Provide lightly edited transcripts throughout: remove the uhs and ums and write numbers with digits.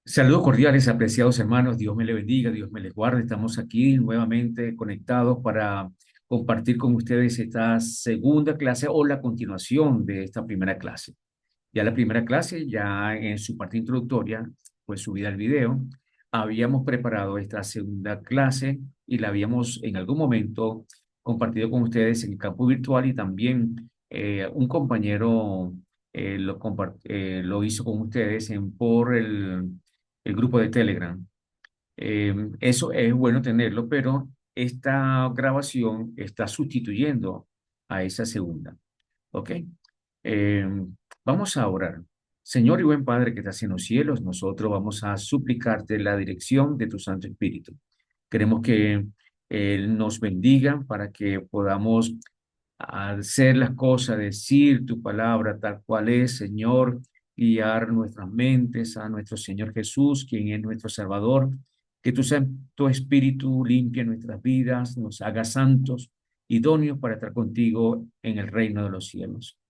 Saludos cordiales, apreciados hermanos. Dios me les bendiga, Dios me les guarde. Estamos aquí nuevamente conectados para compartir con ustedes esta segunda clase o la continuación de esta primera clase. Ya la primera clase, ya en su parte introductoria, pues subida el video, habíamos preparado esta segunda clase y la habíamos en algún momento compartido con ustedes en el campo virtual y también un compañero lo hizo con ustedes por el grupo de Telegram. Eso es bueno tenerlo, pero esta grabación está sustituyendo a esa segunda. ¿Ok? Eh, Vamos a orar. Señor y buen Padre que estás en los cielos, nosotros vamos a suplicarte la dirección de tu Santo Espíritu. Queremos que Él nos bendiga para que podamos hacer las cosas, decir tu palabra tal cual es, Señor, guiar nuestras mentes a nuestro Señor Jesús, quien es nuestro Salvador. Que tu Santo Espíritu limpie nuestras vidas, nos haga santos, idóneos para estar contigo en el reino de los cielos.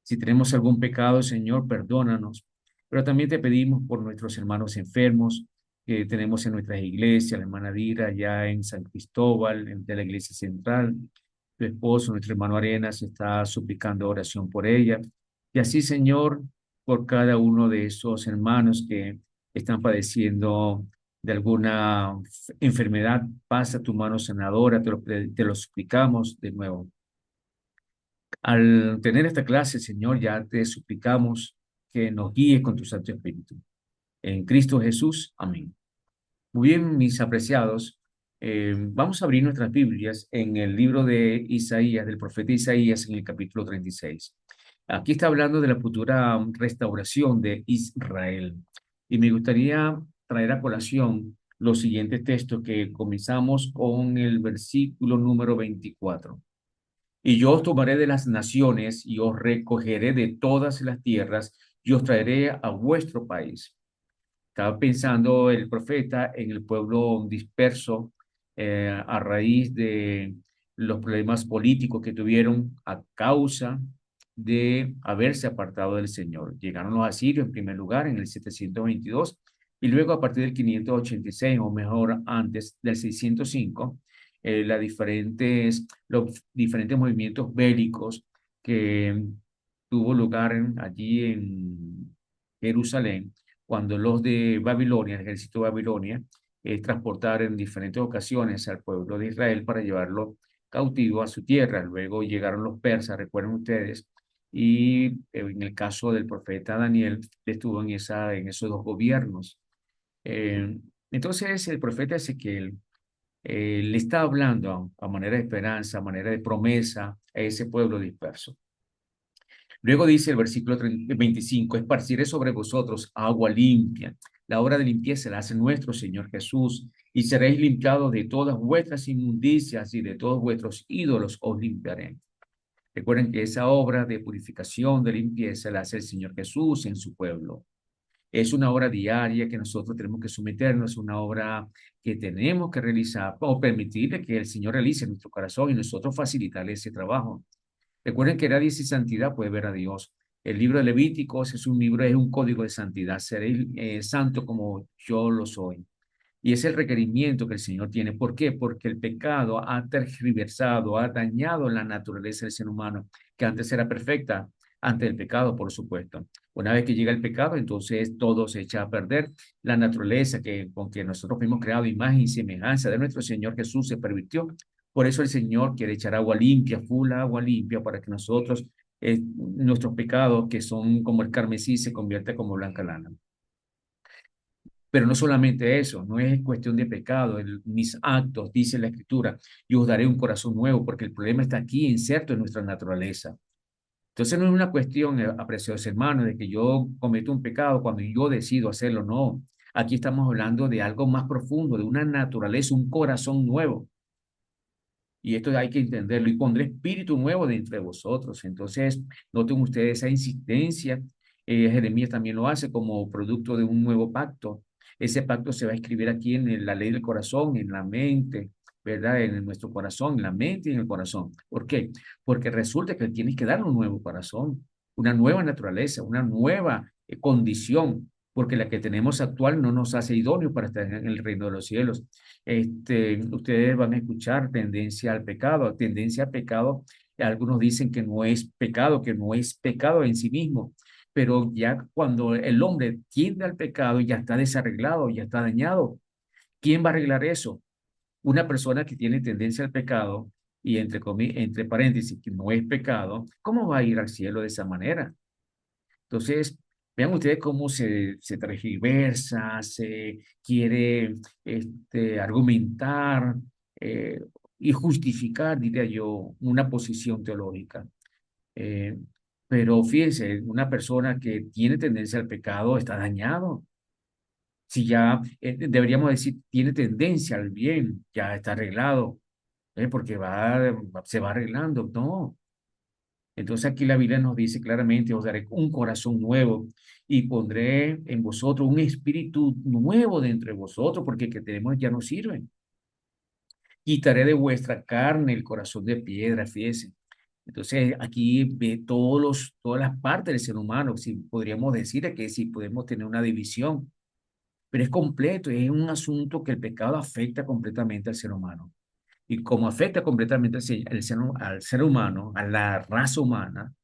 Si tenemos algún pecado, Señor, perdónanos. Pero también te pedimos por nuestros hermanos enfermos que tenemos en nuestras iglesias, la hermana Dira, ya en San Cristóbal, de la iglesia central. Tu esposo, nuestro hermano Arenas, está suplicando oración por ella. Y así, Señor, por cada uno de esos hermanos que están padeciendo de alguna enfermedad, pasa tu mano sanadora, te lo suplicamos de nuevo. Al tener esta clase, Señor, ya te suplicamos que nos guíes con tu Santo Espíritu. En Cristo Jesús, amén. Muy bien, mis apreciados, vamos a abrir nuestras Biblias en el libro de Isaías, del profeta Isaías, en el capítulo 36. Aquí está hablando de la futura restauración de Israel. Y me gustaría traer a colación los siguientes textos que comenzamos con el versículo número 24. Y yo os tomaré de las naciones y os recogeré de todas las tierras y os traeré a vuestro país. Estaba pensando el profeta en el pueblo disperso a raíz de los problemas políticos que tuvieron a causa de haberse apartado del Señor. Llegaron los asirios en primer lugar en el 722 y luego a partir del 586 o mejor antes del 605 los diferentes movimientos bélicos que tuvo lugar allí en Jerusalén cuando los de Babilonia, el ejército de Babilonia, transportaron en diferentes ocasiones al pueblo de Israel para llevarlo cautivo a su tierra. Luego llegaron los persas, recuerden ustedes, y en el caso del profeta Daniel, estuvo en esos dos gobiernos. Eh, entonces el profeta Ezequiel le está hablando a manera de esperanza, a manera de promesa a ese pueblo disperso. Luego dice el versículo 25, esparciré sobre vosotros agua limpia. La obra de limpieza la hace nuestro Señor Jesús, y seréis limpiados de todas vuestras inmundicias y de todos vuestros ídolos os limpiaré. Recuerden que esa obra de purificación, de limpieza, la hace el Señor Jesús en su pueblo. Es una obra diaria que nosotros tenemos que someternos, una obra que tenemos que realizar o permitirle que el Señor realice en nuestro corazón y nosotros facilitarle ese trabajo. Recuerden que nadie sin santidad puede ver a Dios. El libro de Levíticos es un libro, es un código de santidad. Seréis santo como yo lo soy. Y es el requerimiento que el Señor tiene. ¿Por qué? Porque el pecado ha tergiversado, ha dañado la naturaleza del ser humano, que antes era perfecta, antes del pecado, por supuesto. Una vez que llega el pecado, entonces todo se echa a perder. La naturaleza con que nosotros fuimos creados, imagen y semejanza de nuestro Señor Jesús, se pervirtió. Por eso el Señor quiere echar agua limpia, full agua limpia, para que nosotros, nuestros pecados, que son como el carmesí, se convierta como blanca lana. Pero no solamente eso, no es cuestión de pecado, mis actos, dice la Escritura, yo os daré un corazón nuevo, porque el problema está aquí inserto en nuestra naturaleza. Entonces no es una cuestión, apreciados hermanos, de que yo cometo un pecado cuando yo decido hacerlo, no. Aquí estamos hablando de algo más profundo, de una naturaleza, un corazón nuevo. Y esto hay que entenderlo. Y pondré espíritu nuevo dentro de vosotros. Entonces, noten ustedes esa insistencia. Jeremías también lo hace como producto de un nuevo pacto. Ese pacto se va a escribir aquí en la ley del corazón, en la mente, ¿verdad? En nuestro corazón, en la mente y en el corazón. ¿Por qué? Porque resulta que tienes que darle un nuevo corazón, una nueva naturaleza, una nueva condición. porque la que tenemos actual no nos hace idóneos para estar en el reino de los cielos. Ustedes van a escuchar tendencia al pecado. Algunos dicen que no es pecado en sí mismo, pero ya cuando el hombre tiende al pecado, ya está desarreglado, ya está dañado. ¿Quién va a arreglar eso? Una persona que tiene tendencia al pecado y entre paréntesis, que no es pecado, ¿cómo va a ir al cielo de esa manera? Entonces, vean ustedes cómo se tergiversa, se quiere argumentar eh, y justificar, diría yo, una posición teológica. Eh, pero fíjense, una persona que tiene tendencia al pecado está dañado. Si ya deberíamos decir tiene tendencia al bien, ya está arreglado, porque se va arreglando. No. Entonces aquí la Biblia nos dice claramente, os daré un corazón nuevo y pondré en vosotros un espíritu nuevo dentro de vosotros, porque el que tenemos ya no sirve. Quitaré de vuestra carne el corazón de piedra, fíjese. Entonces aquí ve todas las partes del ser humano, si podríamos decir que sí podemos tener una división, pero es completo, es un asunto que el pecado afecta completamente al ser humano. Y como afecta completamente al ser humano, a la raza humana,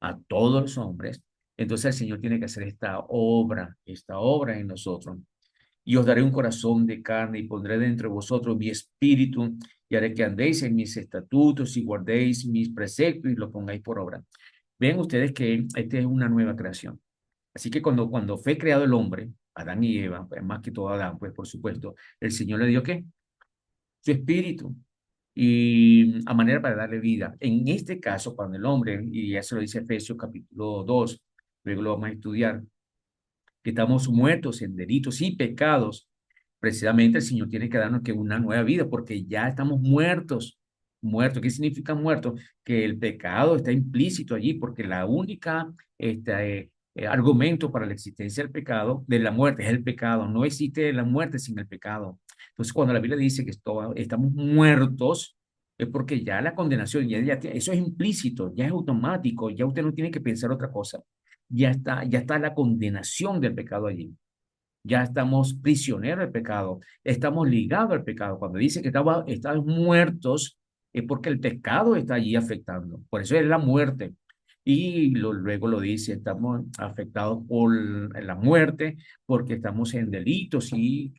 a todos los hombres, entonces el Señor tiene que hacer esta obra en nosotros. Y os daré un corazón de carne y pondré dentro de vosotros mi espíritu y haré que andéis en mis estatutos y guardéis mis preceptos y lo pongáis por obra. Ven ustedes que esta es una nueva creación. Así que cuando fue creado el hombre, Adán y Eva, pues, más que todo Adán, pues por supuesto, el Señor le dio ¿qué? Su espíritu y a manera para darle vida. En este caso, cuando el hombre, y eso lo dice Efesios capítulo 2, luego lo vamos a estudiar, que estamos muertos en delitos y pecados, precisamente el Señor tiene que darnos que una nueva vida, porque ya estamos muertos. Muertos, ¿qué significa muerto? Que el pecado está implícito allí, porque la única argumento para la existencia del pecado, de la muerte, es el pecado. No existe la muerte sin el pecado. Entonces, cuando la Biblia dice que estamos muertos, es porque ya la condenación, eso es implícito, ya es automático, ya usted no tiene que pensar otra cosa. Ya está la condenación del pecado allí. Ya estamos prisioneros del pecado, estamos ligados al pecado. Cuando dice que estamos muertos, es porque el pecado está allí afectando. Por eso es la muerte. Y luego lo dice, estamos afectados por la muerte porque estamos en delitos y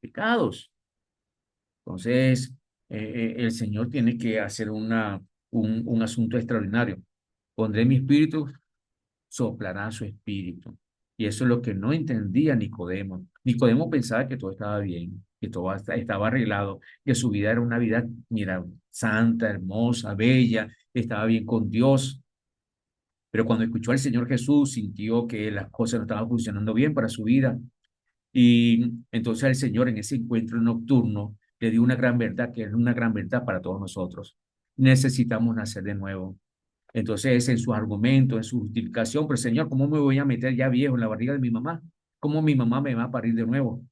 pecados. Entonces, el Señor tiene que hacer un asunto extraordinario. Pondré mi espíritu, soplará su espíritu. Y eso es lo que no entendía Nicodemo. Nicodemo pensaba que todo estaba bien, que todo estaba arreglado, que su vida era una vida, mira, santa, hermosa, bella, estaba bien con Dios. Pero cuando escuchó al Señor Jesús, sintió que las cosas no estaban funcionando bien para su vida. Y entonces el Señor en ese encuentro nocturno le dio una gran verdad, que es una gran verdad para todos nosotros. Necesitamos nacer de nuevo. Entonces, en sus argumentos, en su justificación, pero Señor, ¿cómo me voy a meter ya viejo en la barriga de mi mamá? ¿Cómo mi mamá me va a parir de nuevo?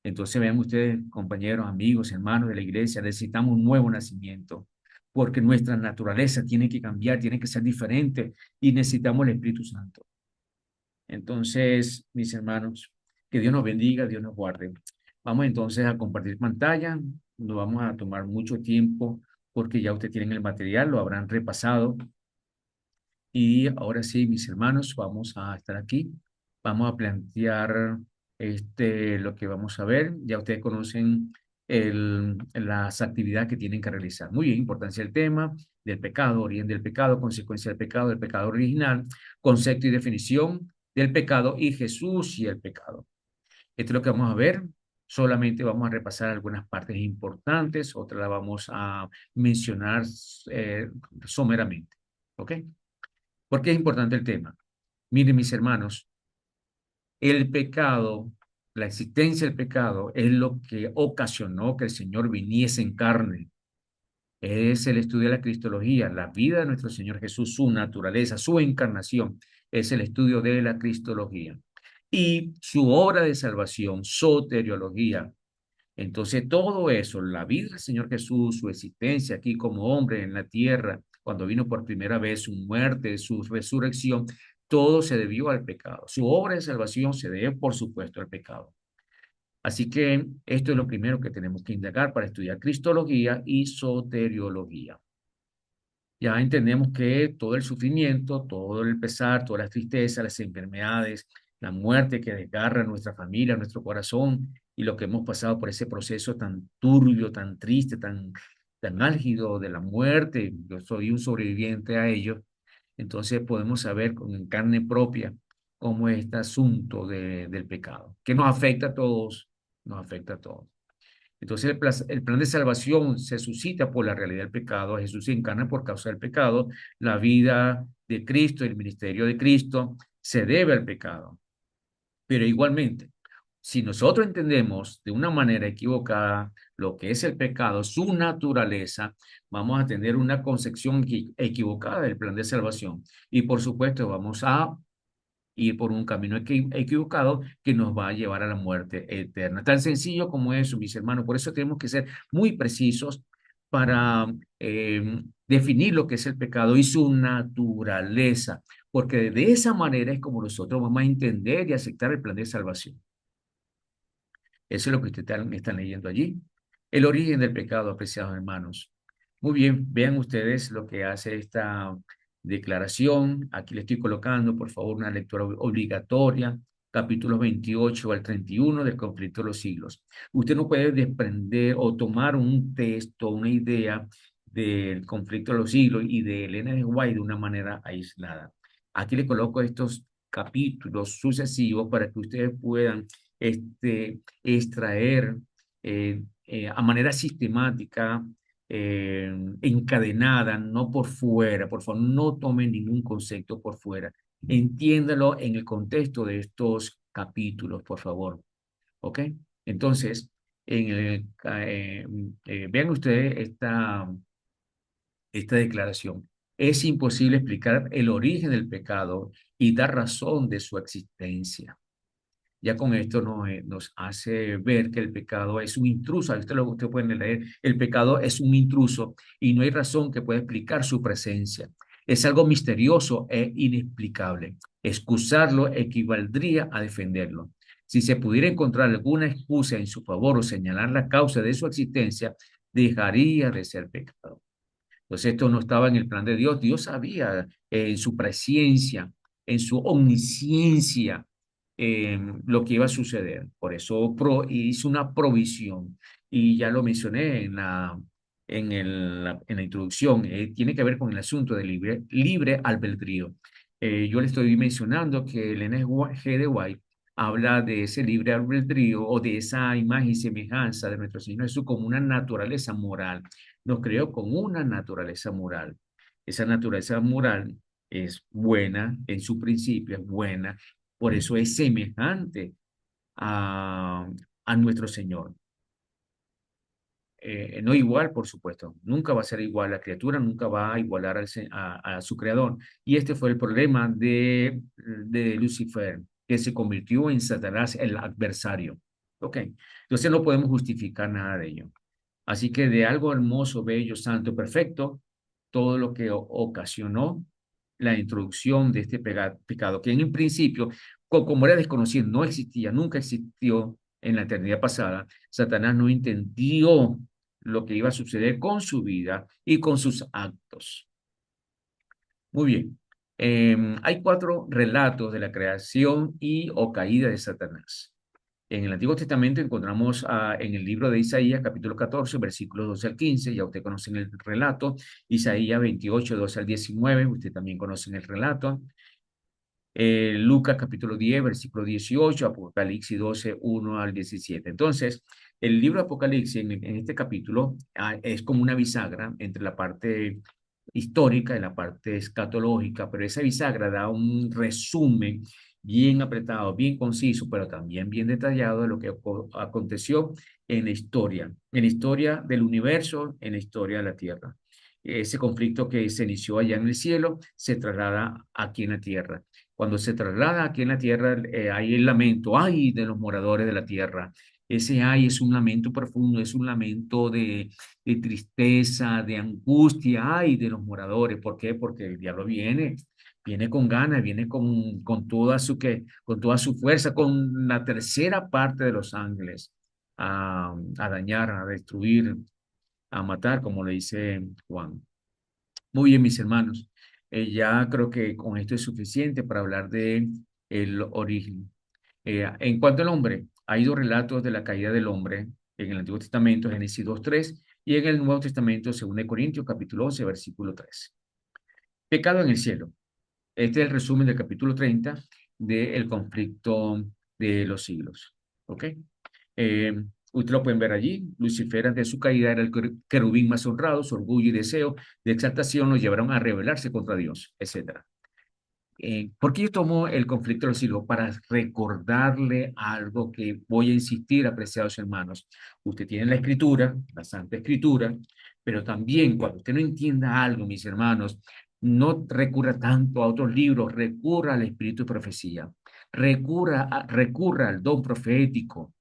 Entonces, vean ustedes, compañeros, amigos, hermanos de la iglesia, necesitamos un nuevo nacimiento, porque nuestra naturaleza tiene que cambiar, tiene que ser diferente y necesitamos el Espíritu Santo. Entonces, mis hermanos, que Dios nos bendiga, Dios nos guarde. Vamos entonces a compartir pantalla, no vamos a tomar mucho tiempo porque ya ustedes tienen el material, lo habrán repasado. Y ahora sí, mis hermanos, vamos a estar aquí. Vamos a plantear lo que vamos a ver. Ya ustedes conocen las actividades que tienen que realizar. Muy bien, importancia del tema, del pecado, origen del pecado, consecuencia del pecado original, concepto y definición del pecado y Jesús y el pecado. Esto es lo que vamos a ver. Solamente vamos a repasar algunas partes importantes, otras las vamos a mencionar someramente. ¿Ok? ¿Por qué es importante el tema? Miren, mis hermanos, el pecado, la existencia del pecado es lo que ocasionó que el Señor viniese en carne. Es el estudio de la cristología, la vida de nuestro Señor Jesús, su naturaleza, su encarnación, es el estudio de la cristología. Y su obra de salvación, soteriología. Entonces, todo eso, la vida del Señor Jesús, su existencia aquí como hombre en la tierra, cuando vino por primera vez, su muerte, su resurrección, todo se debió al pecado. Su obra de salvación se debe, por supuesto, al pecado. Así que esto es lo primero que tenemos que indagar para estudiar cristología y soteriología. Ya entendemos que todo el sufrimiento, todo el pesar, todas las tristezas, las enfermedades, la muerte que desgarra nuestra familia, nuestro corazón y lo que hemos pasado por ese proceso tan turbio, tan triste, tan álgido de la muerte. Yo soy un sobreviviente a ello. Entonces podemos saber con carne propia cómo es este asunto del pecado, que nos afecta a todos, nos afecta a todos. Entonces el plan de salvación se suscita por la realidad del pecado. Jesús se encarna por causa del pecado. La vida de Cristo, el ministerio de Cristo, se debe al pecado. Pero igualmente, si nosotros entendemos de una manera equivocada lo que es el pecado, su naturaleza, vamos a tener una concepción equivocada del plan de salvación. Y por supuesto, vamos a ir por un camino equivocado que nos va a llevar a la muerte eterna. Tan sencillo como eso, mis hermanos. Por eso tenemos que ser muy precisos para definir lo que es el pecado y su naturaleza, porque de esa manera es como nosotros vamos a entender y aceptar el plan de salvación. Eso es lo que ustedes están leyendo allí. El origen del pecado, apreciados hermanos. Muy bien, vean ustedes lo que hace esta declaración. Aquí le estoy colocando, por favor, una lectura obligatoria, capítulos 28 al 31 del conflicto de los siglos. Usted no puede desprender o tomar un texto, una idea del conflicto de los siglos y de Elena de White de una manera aislada. Aquí le coloco estos capítulos sucesivos para que ustedes puedan extraer a manera sistemática, encadenada, no por fuera. Por favor, no tomen ningún concepto por fuera. Entiéndalo en el contexto de estos capítulos, por favor. ¿Ok? Entonces, vean ustedes esta declaración. Es imposible explicar el origen del pecado y dar razón de su existencia. Ya con esto nos hace ver que el pecado es un intruso. Usted puede leer, el pecado es un intruso y no hay razón que pueda explicar su presencia. Es algo misterioso e inexplicable. Excusarlo equivaldría a defenderlo. Si se pudiera encontrar alguna excusa en su favor o señalar la causa de su existencia, dejaría de ser pecado. Entonces esto no estaba en el plan de Dios. Dios sabía en su presencia, en su omnisciencia, lo que iba a suceder. Por eso hizo una provisión. Y ya lo mencioné en la introducción. Tiene que ver con el asunto del libre albedrío. Yo le estoy mencionando que el G. de White habla de ese libre albedrío o de esa imagen y semejanza de nuestro Señor Jesús como una naturaleza moral. Nos creó con una naturaleza moral. Esa naturaleza moral es buena, en su principio es buena, por eso es semejante a, a nuestro Señor. No igual, por supuesto, nunca va a ser igual, la criatura nunca va a igualar a su creador. Y este fue el problema de Lucifer, que se convirtió en Satanás, el adversario. Ok, entonces no podemos justificar nada de ello. Así que de algo hermoso, bello, santo, perfecto, todo lo que ocasionó la introducción de este pecado, que en un principio, como era desconocido, no existía, nunca existió en la eternidad pasada, Satanás no entendió lo que iba a suceder con su vida y con sus actos. Muy bien. Hay 4 relatos de la creación y o caída de Satanás. En el Antiguo Testamento encontramos en el libro de Isaías, capítulo 14, versículos 12 al 15, ya usted conocen el relato, Isaías 28, 12 al 19, usted también conocen el relato. Lucas capítulo 10, versículo 18, Apocalipsis 12, 1 al 17. Entonces, el libro de Apocalipsis en este capítulo es como una bisagra entre la parte histórica y la parte escatológica, pero esa bisagra da un resumen bien apretado, bien conciso, pero también bien detallado de lo que aconteció en la historia del universo, en la historia de la tierra. Ese conflicto que se inició allá en el cielo se traslada aquí en la tierra. Cuando se traslada aquí en la tierra, hay el lamento, ay, de los moradores de la tierra. Ese ay es un lamento profundo, es un lamento de tristeza, de angustia, ay, de los moradores. ¿Por qué? Porque el diablo viene viene con ganas, viene con toda su fuerza, con la tercera parte de los ángeles a dañar, a destruir, a matar, como le dice Juan. Muy bien, mis hermanos. Ya creo que con esto es suficiente para hablar de el origen. En cuanto al hombre, hay dos relatos de la caída del hombre en el Antiguo Testamento, Génesis 2:3, y en el Nuevo Testamento, 2 Corintios, capítulo 11, versículo 3. Pecado en el cielo. Este es el resumen del capítulo 30 del conflicto de los siglos. ¿Ok? Eh, Ustedes lo pueden ver allí. Lucifer, ante su caída, era el querubín más honrado. Su orgullo y deseo de exaltación lo llevaron a rebelarse contra Dios, etcétera. ¿Por qué yo tomo el conflicto de los siglos? Para recordarle algo que voy a insistir, apreciados hermanos. Usted tiene la escritura, la Santa Escritura, pero también cuando usted no entienda algo, mis hermanos, no recurra tanto a otros libros, recurra al espíritu de profecía, recurra al don profético.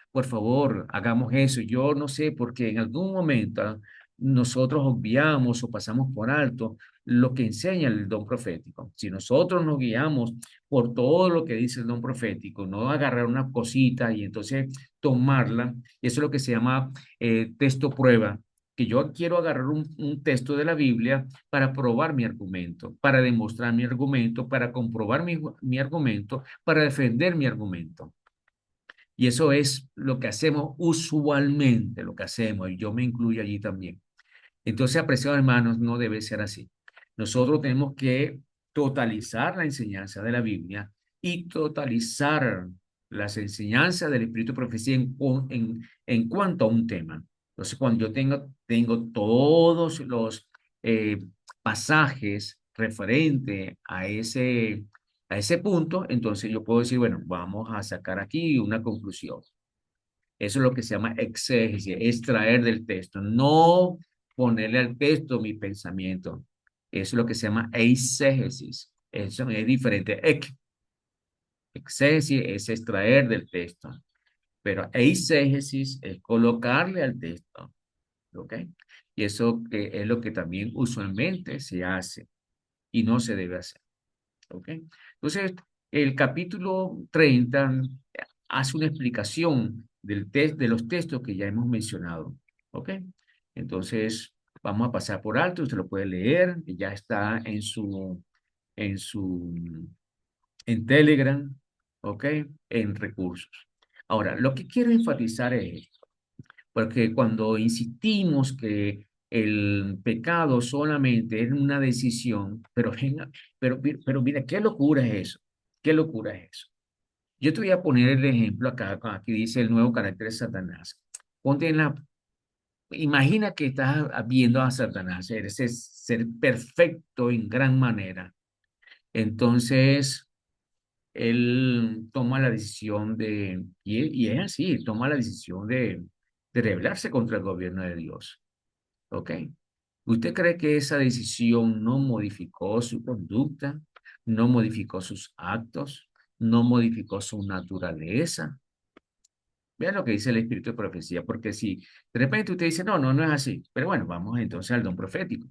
Por favor, hagamos eso. Yo no sé, porque en algún momento nosotros obviamos o pasamos por alto lo que enseña el don profético. Si nosotros nos guiamos por todo lo que dice el don profético, no agarrar una cosita y entonces tomarla, y eso es lo que se llama texto prueba, que yo quiero agarrar un texto de la Biblia para probar mi argumento, para demostrar mi argumento, para comprobar mi argumento, para defender mi argumento. Y eso es lo que hacemos usualmente, lo que hacemos, y yo me incluyo allí también. Entonces, apreciados hermanos, no debe ser así. Nosotros tenemos que totalizar la enseñanza de la Biblia y totalizar las enseñanzas del Espíritu de Profecía en cuanto a un tema. Entonces, cuando yo tengo todos los eh, pasajes referentes a ese punto, entonces yo puedo decir, bueno, vamos a sacar aquí una conclusión. Eso es lo que se llama exégesis, extraer del texto, no ponerle al texto mi pensamiento. Eso es lo que se llama eisegesis. Eso es diferente. Exégesis es extraer del texto, pero eisegesis es colocarle al texto. ¿Ok? Y eso es lo que también usualmente se hace y no se debe hacer. ¿Ok? Entonces, el capítulo 30 hace una explicación de los textos que ya hemos mencionado. ¿Ok? Entonces, vamos a pasar por alto, usted lo puede leer, ya está en su, en Telegram, ¿ok? En recursos. Ahora, lo que quiero enfatizar es esto, porque cuando insistimos que el pecado solamente es una decisión, pero mira, qué locura es eso, qué locura es eso. Yo te voy a poner el ejemplo acá, aquí dice el nuevo carácter de Satanás. Ponte en la, imagina que estás viendo a Satanás, eres ese ser perfecto en gran manera. Entonces, él toma la decisión y es así, toma la decisión de rebelarse contra el gobierno de Dios. ¿Ok? ¿Usted cree que esa decisión no modificó su conducta, no modificó sus actos, no modificó su naturaleza? Vean lo que dice el espíritu de profecía, porque si de repente usted dice, no, no, no es así, pero bueno, vamos entonces al don profético.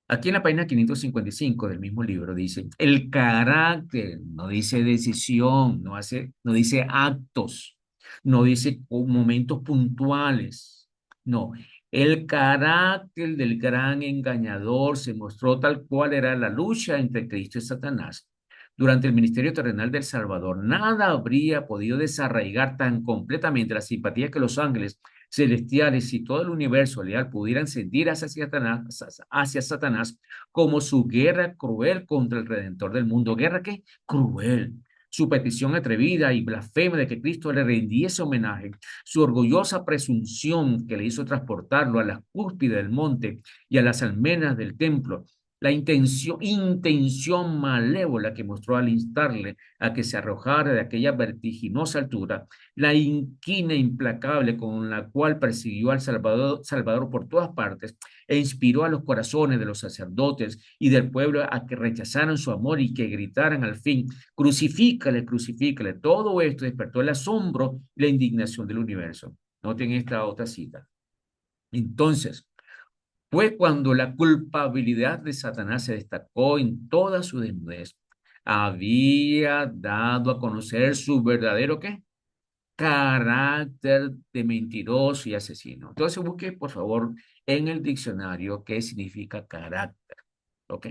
Aquí en la página 555 del mismo libro dice, el carácter, no dice decisión, no dice actos, no dice momentos puntuales, no. El carácter del gran engañador se mostró tal cual era la lucha entre Cristo y Satanás. Durante el ministerio terrenal del Salvador, nada habría podido desarraigar tan completamente la simpatía que los ángeles celestiales y todo el universo leal pudieran sentir hacia Satanás como su guerra cruel contra el Redentor del mundo. ¿Guerra qué? Cruel. Su petición atrevida y blasfema de que Cristo le rindiese homenaje, su orgullosa presunción que le hizo transportarlo a la cúspide del monte y a las almenas del templo, la intención malévola que mostró al instarle a que se arrojara de aquella vertiginosa altura, la inquina implacable con la cual persiguió al Salvador por todas partes e inspiró a los corazones de los sacerdotes y del pueblo a que rechazaran su amor y que gritaran al fin, crucifícale, crucifícale. Todo esto despertó el asombro y la indignación del universo. Noten esta otra cita. Entonces, Fue cuando la culpabilidad de Satanás se destacó en toda su desnudez. Había dado a conocer su verdadero ¿qué? Carácter de mentiroso y asesino. Entonces busque, por favor, en el diccionario qué significa carácter. ¿Ok?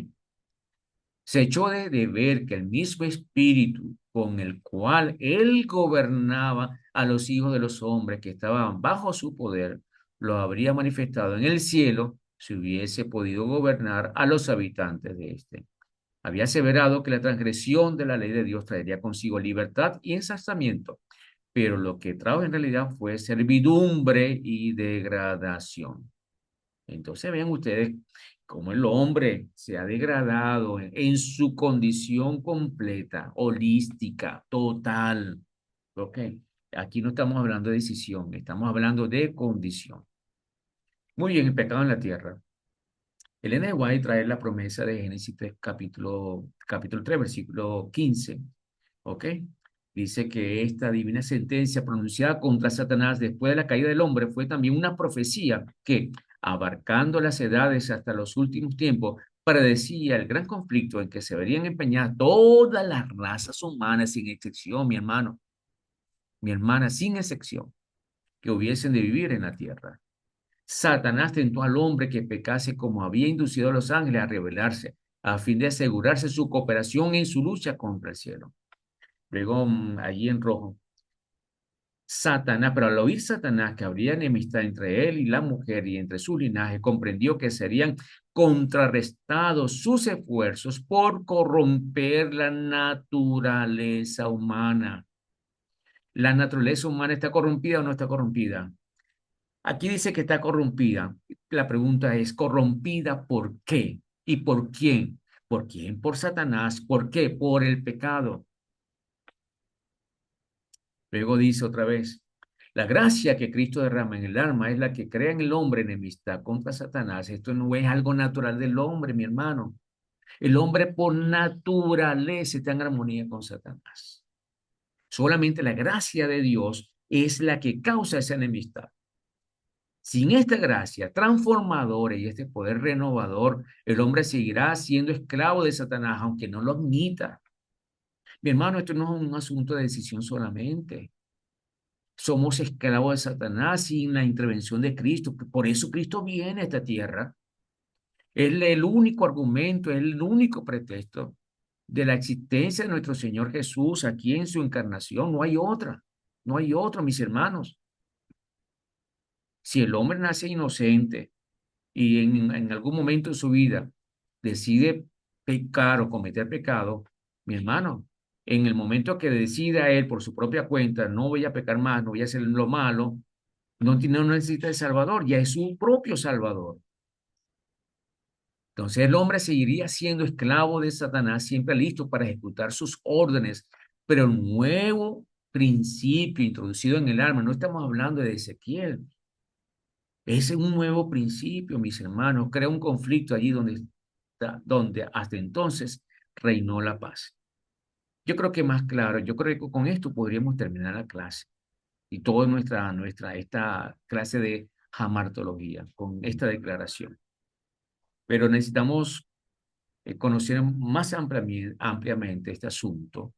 Se echó de ver que el mismo espíritu con el cual él gobernaba a los hijos de los hombres que estaban bajo su poder, lo habría manifestado en el cielo si hubiese podido gobernar a los habitantes de éste. Había aseverado que la transgresión de la ley de Dios traería consigo libertad y ensarzamiento, pero lo que trajo en realidad fue servidumbre y degradación. Entonces vean ustedes cómo el hombre se ha degradado en su condición completa, holística, total. ¿Ok? Aquí no estamos hablando de decisión, estamos hablando de condición. Muy bien, el pecado en la tierra. Elena de White trae la promesa de Génesis 3, capítulo 3, versículo 15. ¿Ok? Dice que esta divina sentencia pronunciada contra Satanás después de la caída del hombre fue también una profecía que, abarcando las edades hasta los últimos tiempos, predecía el gran conflicto en que se verían empeñadas todas las razas humanas sin excepción, mi hermano, mi hermana, sin excepción, que hubiesen de vivir en la tierra. Satanás tentó al hombre que pecase como había inducido a los ángeles a rebelarse, a fin de asegurarse su cooperación en su lucha contra el cielo. Luego, allí en rojo, Satanás, pero al oír Satanás que habría enemistad entre él y la mujer y entre su linaje, comprendió que serían contrarrestados sus esfuerzos por corromper la naturaleza humana. ¿La naturaleza humana está corrompida o no está corrompida? Aquí dice que está corrompida. La pregunta es, ¿corrompida por qué? ¿Y por quién? ¿Por quién? Por Satanás. ¿Por qué? Por el pecado. Luego dice otra vez, la gracia que Cristo derrama en el alma es la que crea en el hombre enemistad contra Satanás. Esto no es algo natural del hombre, mi hermano. El hombre por naturaleza está en armonía con Satanás. Solamente la gracia de Dios es la que causa esa enemistad. Sin esta gracia transformadora y este poder renovador, el hombre seguirá siendo esclavo de Satanás, aunque no lo admita. Mi hermano, esto no es un asunto de decisión solamente. Somos esclavos de Satanás sin la intervención de Cristo. Por eso Cristo viene a esta tierra. Es el único argumento, es el único pretexto de la existencia de nuestro Señor Jesús aquí en su encarnación. No hay otra, no hay otro, mis hermanos. Si el hombre nace inocente y en algún momento de su vida decide pecar o cometer pecado, mi hermano, en el momento que decida él por su propia cuenta, no voy a pecar más, no voy a hacer lo malo, no necesita el Salvador, ya es su propio Salvador. Entonces el hombre seguiría siendo esclavo de Satanás, siempre listo para ejecutar sus órdenes, pero el nuevo principio introducido en el alma, no estamos hablando de Ezequiel, es un nuevo principio, mis hermanos, crea un conflicto allí donde hasta entonces reinó la paz. Yo creo que más claro, yo creo que con esto podríamos terminar la clase y toda esta clase de jamartología, con esta declaración. Pero necesitamos conocer más ampliamente este asunto.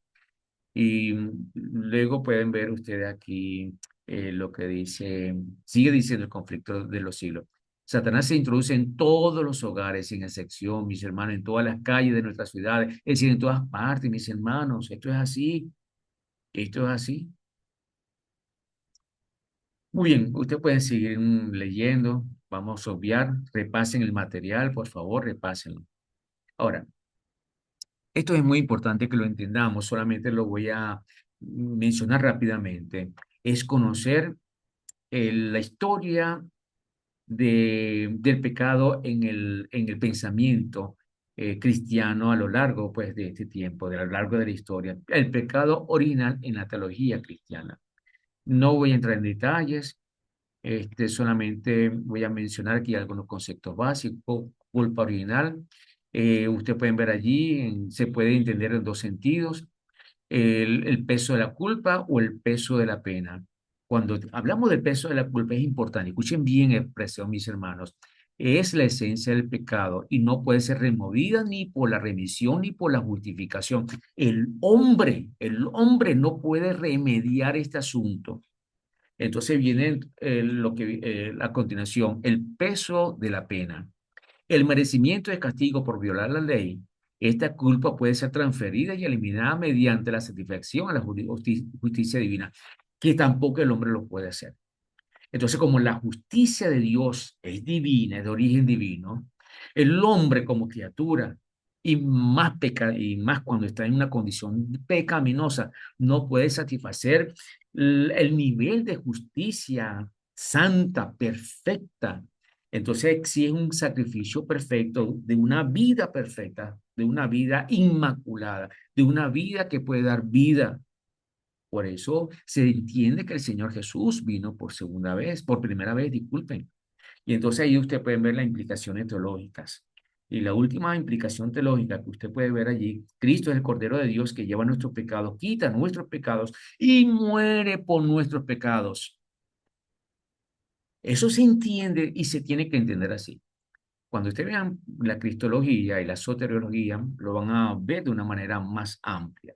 Y luego pueden ver ustedes aquí lo que dice, sigue diciendo el conflicto de los siglos. Satanás se introduce en todos los hogares, sin excepción, mis hermanos, en todas las calles de nuestras ciudades, es decir, en todas partes, mis hermanos. Esto es así, esto es así. Muy bien, ustedes pueden seguir leyendo. Vamos a obviar, repasen el material, por favor, repásenlo. Ahora, esto es muy importante que lo entendamos, solamente lo voy a mencionar rápidamente. Es conocer la historia del pecado en el pensamiento cristiano a lo largo pues, de este tiempo, a lo largo de la historia. El pecado original en la teología cristiana. No voy a entrar en detalles, solamente voy a mencionar aquí algunos conceptos básicos. Culpa original, ustedes pueden ver allí, se puede entender en dos sentidos, el peso de la culpa o el peso de la pena. Cuando hablamos del peso de la culpa es importante, escuchen bien la expresión, mis hermanos, es la esencia del pecado y no puede ser removida ni por la remisión ni por la justificación. El hombre no puede remediar este asunto. Entonces viene a continuación, el peso de la pena. El merecimiento de castigo por violar la ley. Esta culpa puede ser transferida y eliminada mediante la satisfacción a la justicia divina, que tampoco el hombre lo puede hacer. Entonces, como la justicia de Dios es divina, es de origen divino, el hombre como criatura y más cuando está en una condición pecaminosa, no puede satisfacer el nivel de justicia santa, perfecta. Entonces exige un sacrificio perfecto, de una vida perfecta, de una vida inmaculada, de una vida que puede dar vida. Por eso se entiende que el Señor Jesús vino por segunda vez, por primera vez, disculpen. Y entonces ahí usted puede ver las implicaciones teológicas. Y la última implicación teológica que usted puede ver allí, Cristo es el Cordero de Dios que lleva nuestros pecados, quita nuestros pecados y muere por nuestros pecados. Eso se entiende y se tiene que entender así. Cuando ustedes vean la cristología y la soteriología, lo van a ver de una manera más amplia.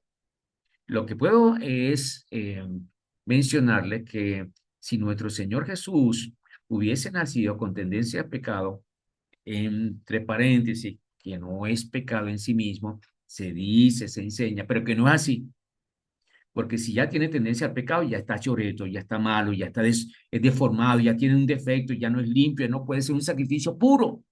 Lo que puedo es mencionarle que si nuestro Señor Jesús hubiese nacido con tendencia a pecado, entre paréntesis, que no es pecado en sí mismo, se dice, se enseña, pero que no es así, porque si ya tiene tendencia al pecado, ya está choreto, ya está malo, ya está es deformado, ya tiene un defecto, ya no es limpio, no puede ser un sacrificio puro.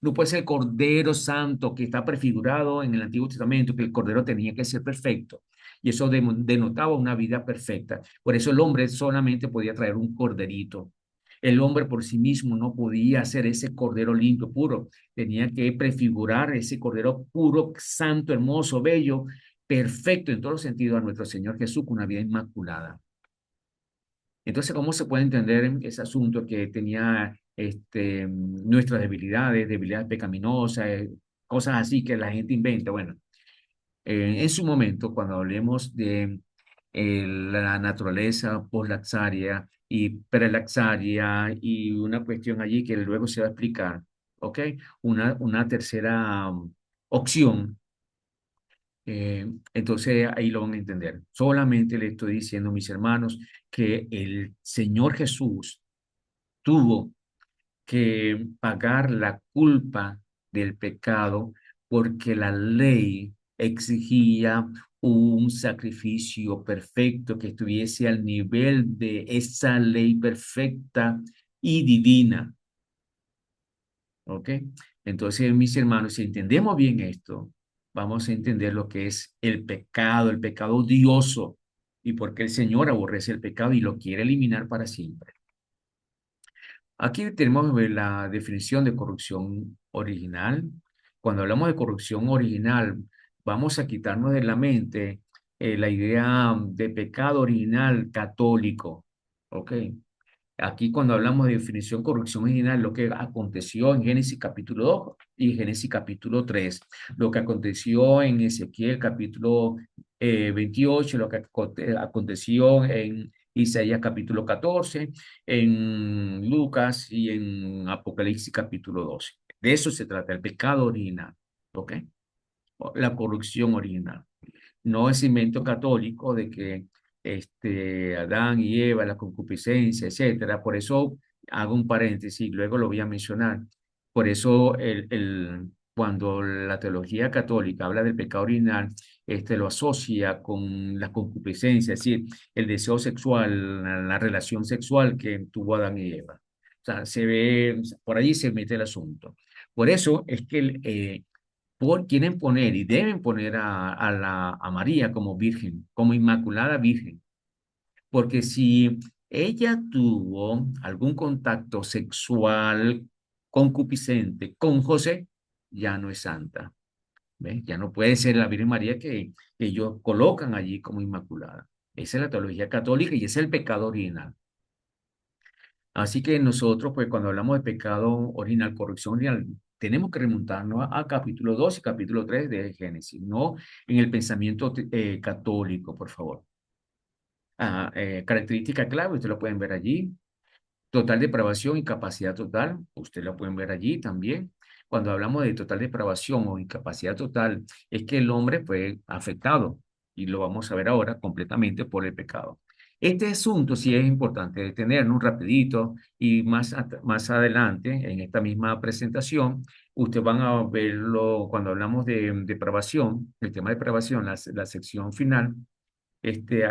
No puede ser el Cordero Santo que está prefigurado en el Antiguo Testamento, que el Cordero tenía que ser perfecto. Y eso denotaba una vida perfecta. Por eso el hombre solamente podía traer un corderito. El hombre por sí mismo no podía hacer ese cordero limpio, puro. Tenía que prefigurar ese cordero puro, santo, hermoso, bello, perfecto en todos los sentidos a nuestro Señor Jesús con una vida inmaculada. Entonces, ¿cómo se puede entender ese asunto que tenía nuestras debilidades, debilidades pecaminosas, cosas así que la gente inventa? Bueno, en su momento, cuando hablemos de la naturaleza postlaxaria y prelaxaria y una cuestión allí que luego se va a explicar, ¿ok? Una tercera opción, entonces ahí lo van a entender. Solamente le estoy diciendo, mis hermanos, que el Señor Jesús tuvo que pagar la culpa del pecado porque la ley exigía un sacrificio perfecto que estuviese al nivel de esa ley perfecta y divina. ¿Ok? Entonces, mis hermanos, si entendemos bien esto, vamos a entender lo que es el pecado odioso, y por qué el Señor aborrece el pecado y lo quiere eliminar para siempre. Aquí tenemos la definición de corrupción original. Cuando hablamos de corrupción original, vamos a quitarnos de la mente la idea de pecado original católico. ¿Ok? Aquí cuando hablamos de definición corrupción original, lo que aconteció en Génesis capítulo 2 y Génesis capítulo 3, lo que aconteció en Ezequiel capítulo 28, lo que aconteció en Isaías capítulo 14, en Lucas y en Apocalipsis capítulo 12. De eso se trata, el pecado original, ¿ok? La corrupción original. No es invento católico de que Adán y Eva, la concupiscencia, etcétera. Por eso hago un paréntesis, luego lo voy a mencionar. Por eso cuando la teología católica habla del pecado original, lo asocia con la concupiscencia, es decir, el deseo sexual, la relación sexual que tuvo Adán y Eva. O sea, se ve, por allí se mete el asunto. Por eso es que quieren poner y deben poner a María como virgen, como inmaculada virgen, porque si ella tuvo algún contacto sexual concupiscente con José, ya no es santa, ¿ves? Ya no puede ser la Virgen María que ellos colocan allí como inmaculada. Esa es la teología católica y ese es el pecado original. Así que nosotros, pues cuando hablamos de pecado original, corrección original, tenemos que remontarnos a capítulo 2 y capítulo 3 de Génesis, no en el pensamiento católico, por favor. Característica clave, ustedes lo pueden ver allí. Total depravación, incapacidad total, usted lo pueden ver allí también. Cuando hablamos de total depravación o incapacidad total, es que el hombre fue afectado, y lo vamos a ver ahora completamente por el pecado. Este asunto sí es importante detenernos un rapidito y más adelante, en esta misma presentación, ustedes van a verlo cuando hablamos de depravación, el tema de depravación, la sección final,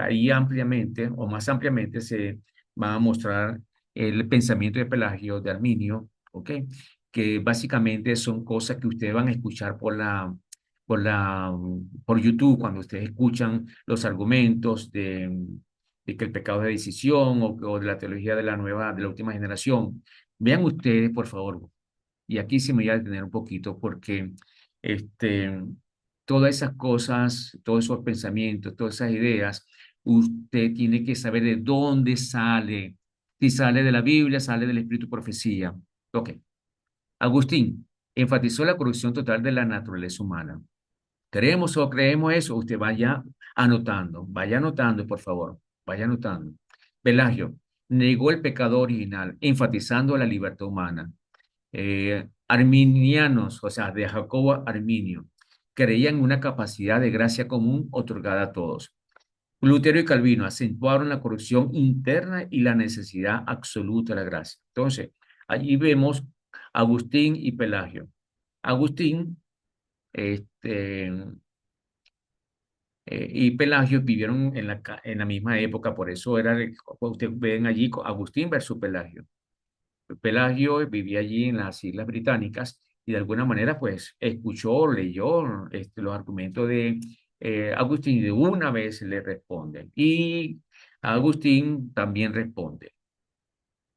ahí ampliamente o más ampliamente se va a mostrar el pensamiento de Pelagio, de Arminio, ¿ok? Que básicamente son cosas que ustedes van a escuchar por YouTube, cuando ustedes escuchan los argumentos de que el pecado es de decisión o de la teología de la última generación. Vean ustedes, por favor, y aquí sí me voy a detener un poquito porque este, todas esas cosas, todos esos pensamientos, todas esas ideas, usted tiene que saber de dónde sale. Si sale de la Biblia, sale del Espíritu de Profecía. Ok. Agustín enfatizó la corrupción total de la naturaleza humana. ¿Creemos o creemos eso? Usted vaya anotando, por favor, vaya anotando. Pelagio negó el pecado original, enfatizando la libertad humana. Arminianos, o sea, de Jacobo Arminio, creían en una capacidad de gracia común otorgada a todos. Lutero y Calvino acentuaron la corrupción interna y la necesidad absoluta de la gracia. Entonces, allí vemos Agustín y Pelagio. Agustín y Pelagio vivieron en la misma época, por eso ustedes ven allí Agustín versus Pelagio. Pelagio vivía allí en las Islas Británicas y de alguna manera pues escuchó, leyó los argumentos de Agustín y de una vez le responden. Y Agustín también responde.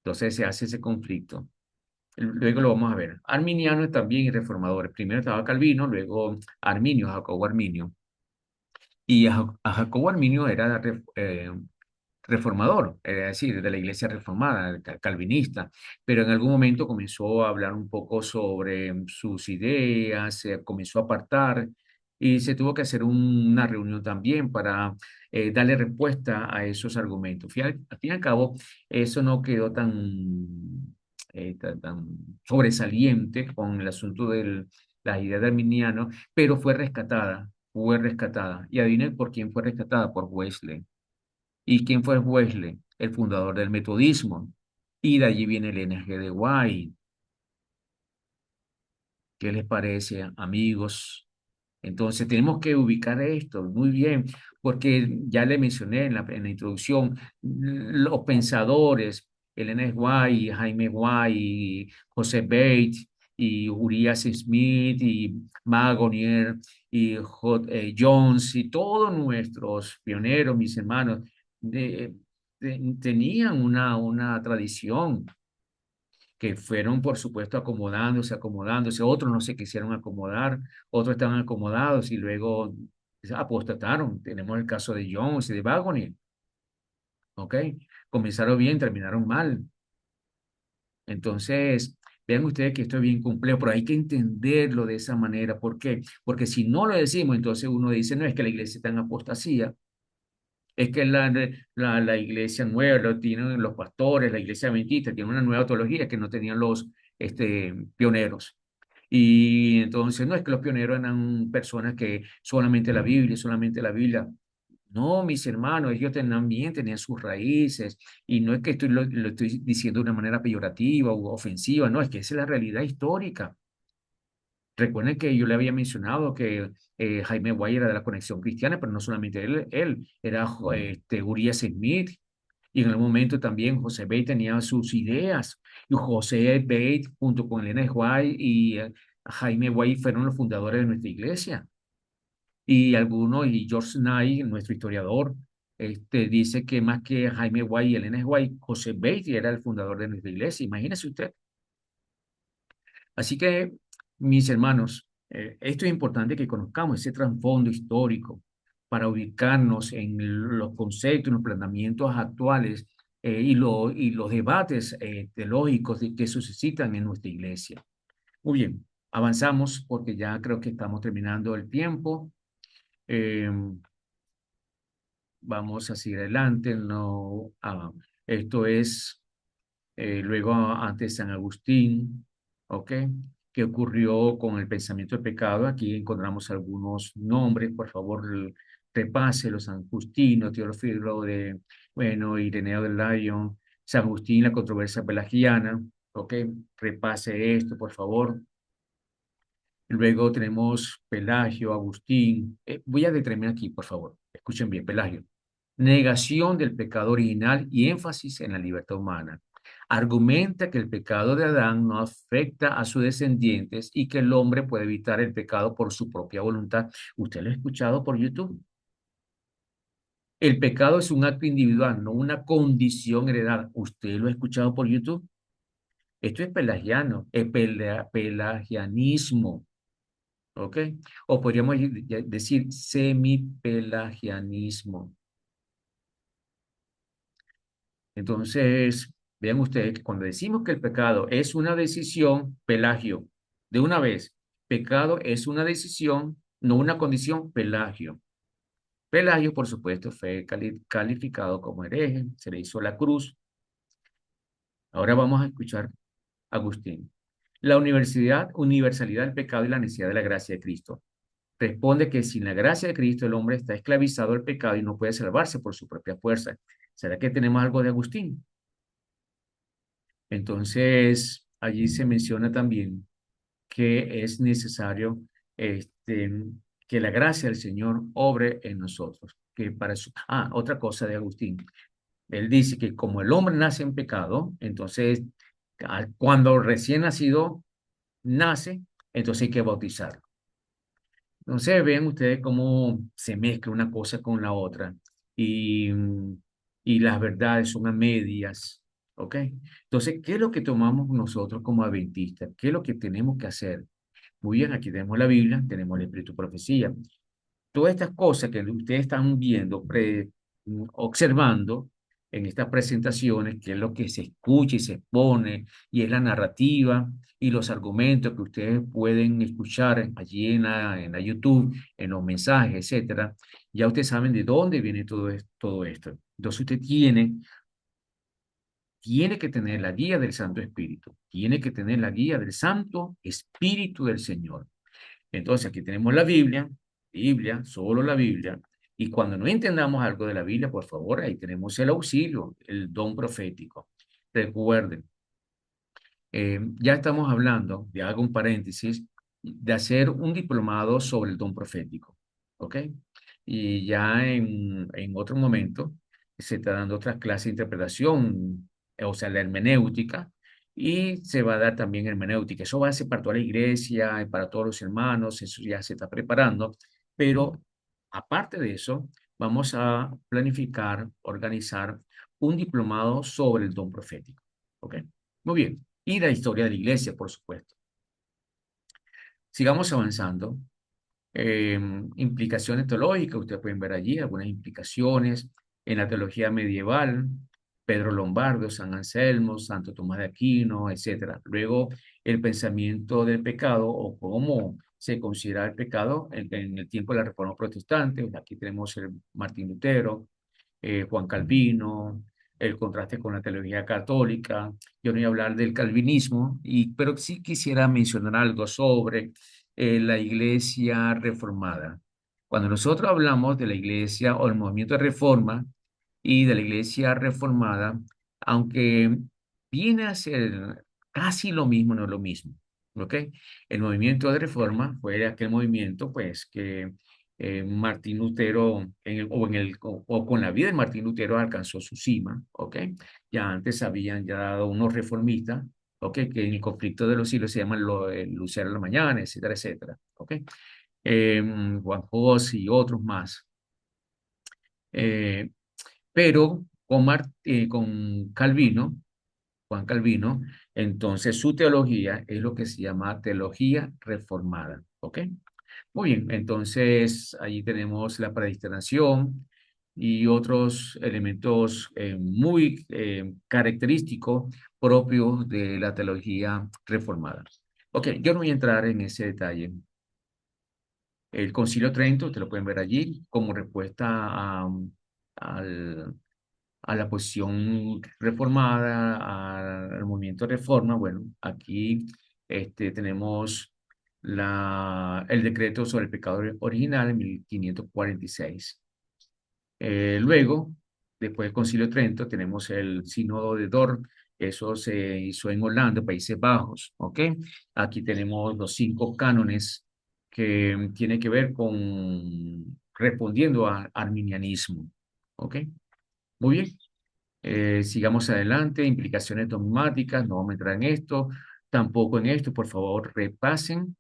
Entonces se hace ese conflicto. Luego lo vamos a ver. Arminianos también y reformadores. Primero estaba Calvino, luego Arminio, Jacobo Arminio. Y a Jacobo Arminio era reformador, es decir, de la iglesia reformada, calvinista, pero en algún momento comenzó a hablar un poco sobre sus ideas, se comenzó a apartar y se tuvo que hacer una reunión también para darle respuesta a esos argumentos. Al fin y al cabo, eso no quedó tan sobresaliente con el asunto de las ideas de Arminiano, pero fue rescatada. Fue rescatada. Y adivinen por quién fue rescatada, por Wesley. ¿Y quién fue Wesley? El fundador del metodismo. Y de allí viene el NG de White. ¿Qué les parece, amigos? Entonces tenemos que ubicar esto muy bien, porque ya le mencioné en la introducción, los pensadores, Elena White, Jaime White, José Bates, y Urias Smith, y Magonier, y Jones, y todos nuestros pioneros, mis hermanos, tenían una tradición que fueron, por supuesto, acomodándose. Otros no se quisieron acomodar, otros estaban acomodados y luego apostataron. Tenemos el caso de Jones y de Wagner, ¿ok? Comenzaron bien, terminaron mal. Entonces, vean ustedes que esto es bien complejo, pero hay que entenderlo de esa manera. ¿Por qué? Porque si no lo decimos, entonces uno dice, no, es que la iglesia está en apostasía. Es que la iglesia nueva lo tienen los pastores, la iglesia adventista tiene una nueva teología que no tenían los pioneros. Y entonces no es que los pioneros eran personas que solamente la Biblia. No, mis hermanos, ellos también tenían sus raíces. Y no es que lo estoy diciendo de una manera peyorativa o ofensiva, no, es que esa es la realidad histórica. Recuerden que yo le había mencionado que Jaime Guay era de la Conexión Cristiana, pero no solamente él era Urias Smith, y en algún momento también José Bate tenía sus ideas. Y José Bate, junto con Elena White y Jaime White, fueron los fundadores de nuestra iglesia. Y George Knight, nuestro historiador, dice que más que Jaime White y Elena White, José Bate era el fundador de nuestra iglesia. Imagínese usted. Así que, mis hermanos, esto es importante que conozcamos ese trasfondo histórico para ubicarnos en los conceptos, los planteamientos actuales y los debates teológicos que se suscitan en nuestra iglesia. Muy bien, avanzamos porque ya creo que estamos terminando el tiempo. Eh, Vamos a seguir adelante. No, esto es luego antes San Agustín, ¿ok? ¿Qué ocurrió con el pensamiento del pecado? Aquí encontramos algunos nombres, por favor, repáselo: San Justino, Teófilo de, bueno, Ireneo de Lyon, San Agustín, la controversia pelagiana, ¿ok? Repase esto, por favor. Luego tenemos Pelagio, Agustín. Voy a determinar aquí, por favor. Escuchen bien, Pelagio. Negación del pecado original y énfasis en la libertad humana. Argumenta que el pecado de Adán no afecta a sus descendientes y que el hombre puede evitar el pecado por su propia voluntad. Usted lo ha escuchado por YouTube. El pecado es un acto individual, no una condición heredada. Usted lo ha escuchado por YouTube. Esto es pelagiano, es pelagianismo. ¿Ok? O podríamos decir semipelagianismo. Entonces, vean ustedes que cuando decimos que el pecado es una decisión, Pelagio, de una vez, pecado es una decisión, no una condición, Pelagio. Pelagio, por supuesto, fue calificado como hereje, se le hizo la cruz. Ahora vamos a escuchar a Agustín. La universalidad del pecado y la necesidad de la gracia de Cristo. Responde que sin la gracia de Cristo el hombre está esclavizado al pecado y no puede salvarse por su propia fuerza. ¿Será que tenemos algo de Agustín? Entonces, allí se menciona también que es necesario este, que la gracia del Señor obre en nosotros. Que para eso... otra cosa de Agustín. Él dice que como el hombre nace en pecado, entonces cuando recién nacido nace, entonces hay que bautizarlo. Entonces, vean ustedes cómo se mezcla una cosa con la otra y, y las verdades son a medias, ¿ok? Entonces, ¿qué es lo que tomamos nosotros como adventistas? ¿Qué es lo que tenemos que hacer? Muy bien, aquí tenemos la Biblia, tenemos el Espíritu de Profecía. Todas estas cosas que ustedes están viendo, observando en estas presentaciones, que es lo que se escucha y se expone, y es la narrativa y los argumentos que ustedes pueden escuchar allí en la YouTube, en los mensajes, etcétera, ya ustedes saben de dónde viene todo esto. Entonces usted tiene que tener la guía del Santo Espíritu, tiene que tener la guía del Santo Espíritu del Señor. Entonces aquí tenemos la Biblia, solo la Biblia, y cuando no entendamos algo de la Biblia, por favor, ahí tenemos el auxilio, el don profético. Recuerden, ya estamos hablando, de hago un paréntesis, de hacer un diplomado sobre el don profético, ¿ok? Y ya en otro momento se está dando otras clases de interpretación, o sea, la hermenéutica, y se va a dar también hermenéutica. Eso va a ser para toda la iglesia y para todos los hermanos, eso ya se está preparando, pero aparte de eso, vamos a planificar, organizar un diplomado sobre el don profético, ¿ok? Muy bien. Y la historia de la iglesia, por supuesto. Sigamos avanzando. Implicaciones teológicas, ustedes pueden ver allí algunas implicaciones en la teología medieval, Pedro Lombardo, San Anselmo, Santo Tomás de Aquino, etcétera. Luego, el pensamiento del pecado o cómo se considera el pecado en el tiempo de la Reforma Protestante. Aquí tenemos el Martín Lutero, Juan Calvino, el contraste con la teología católica. Yo no voy a hablar del calvinismo, pero sí quisiera mencionar algo sobre la iglesia reformada. Cuando nosotros hablamos de la iglesia o el movimiento de reforma y de la iglesia reformada, aunque viene a ser casi lo mismo, no es lo mismo. ¿Ok? El movimiento de reforma fue aquel movimiento, pues, que Martín Lutero, o con la vida de Martín Lutero alcanzó su cima, ¿ok? Ya antes habían ya dado unos reformistas, ¿ok? Que en el conflicto de los siglos se llaman el Lucero de la Mañana, etcétera, etcétera, ¿ok? Juan Hus y otros más. Eh, pero con Calvino, Juan Calvino, entonces su teología es lo que se llama teología reformada, ¿ok? Muy bien, entonces ahí tenemos la predestinación y otros elementos muy característicos propios de la teología reformada. Ok, yo no voy a entrar en ese detalle. El Concilio Trento, ustedes lo pueden ver allí, como respuesta al, a la posición reformada, al movimiento de reforma. Bueno, aquí tenemos el decreto sobre el pecado original en 1546. Luego, después del Concilio de Trento, tenemos el Sínodo de Dort. Eso se hizo en Holanda, Países Bajos, ¿ok? Aquí tenemos los 5 cánones que tienen que ver con respondiendo al arminianismo, ¿ok? Muy bien. Sigamos adelante. Implicaciones dogmáticas, no vamos a entrar en esto, tampoco en esto. Por favor, repasen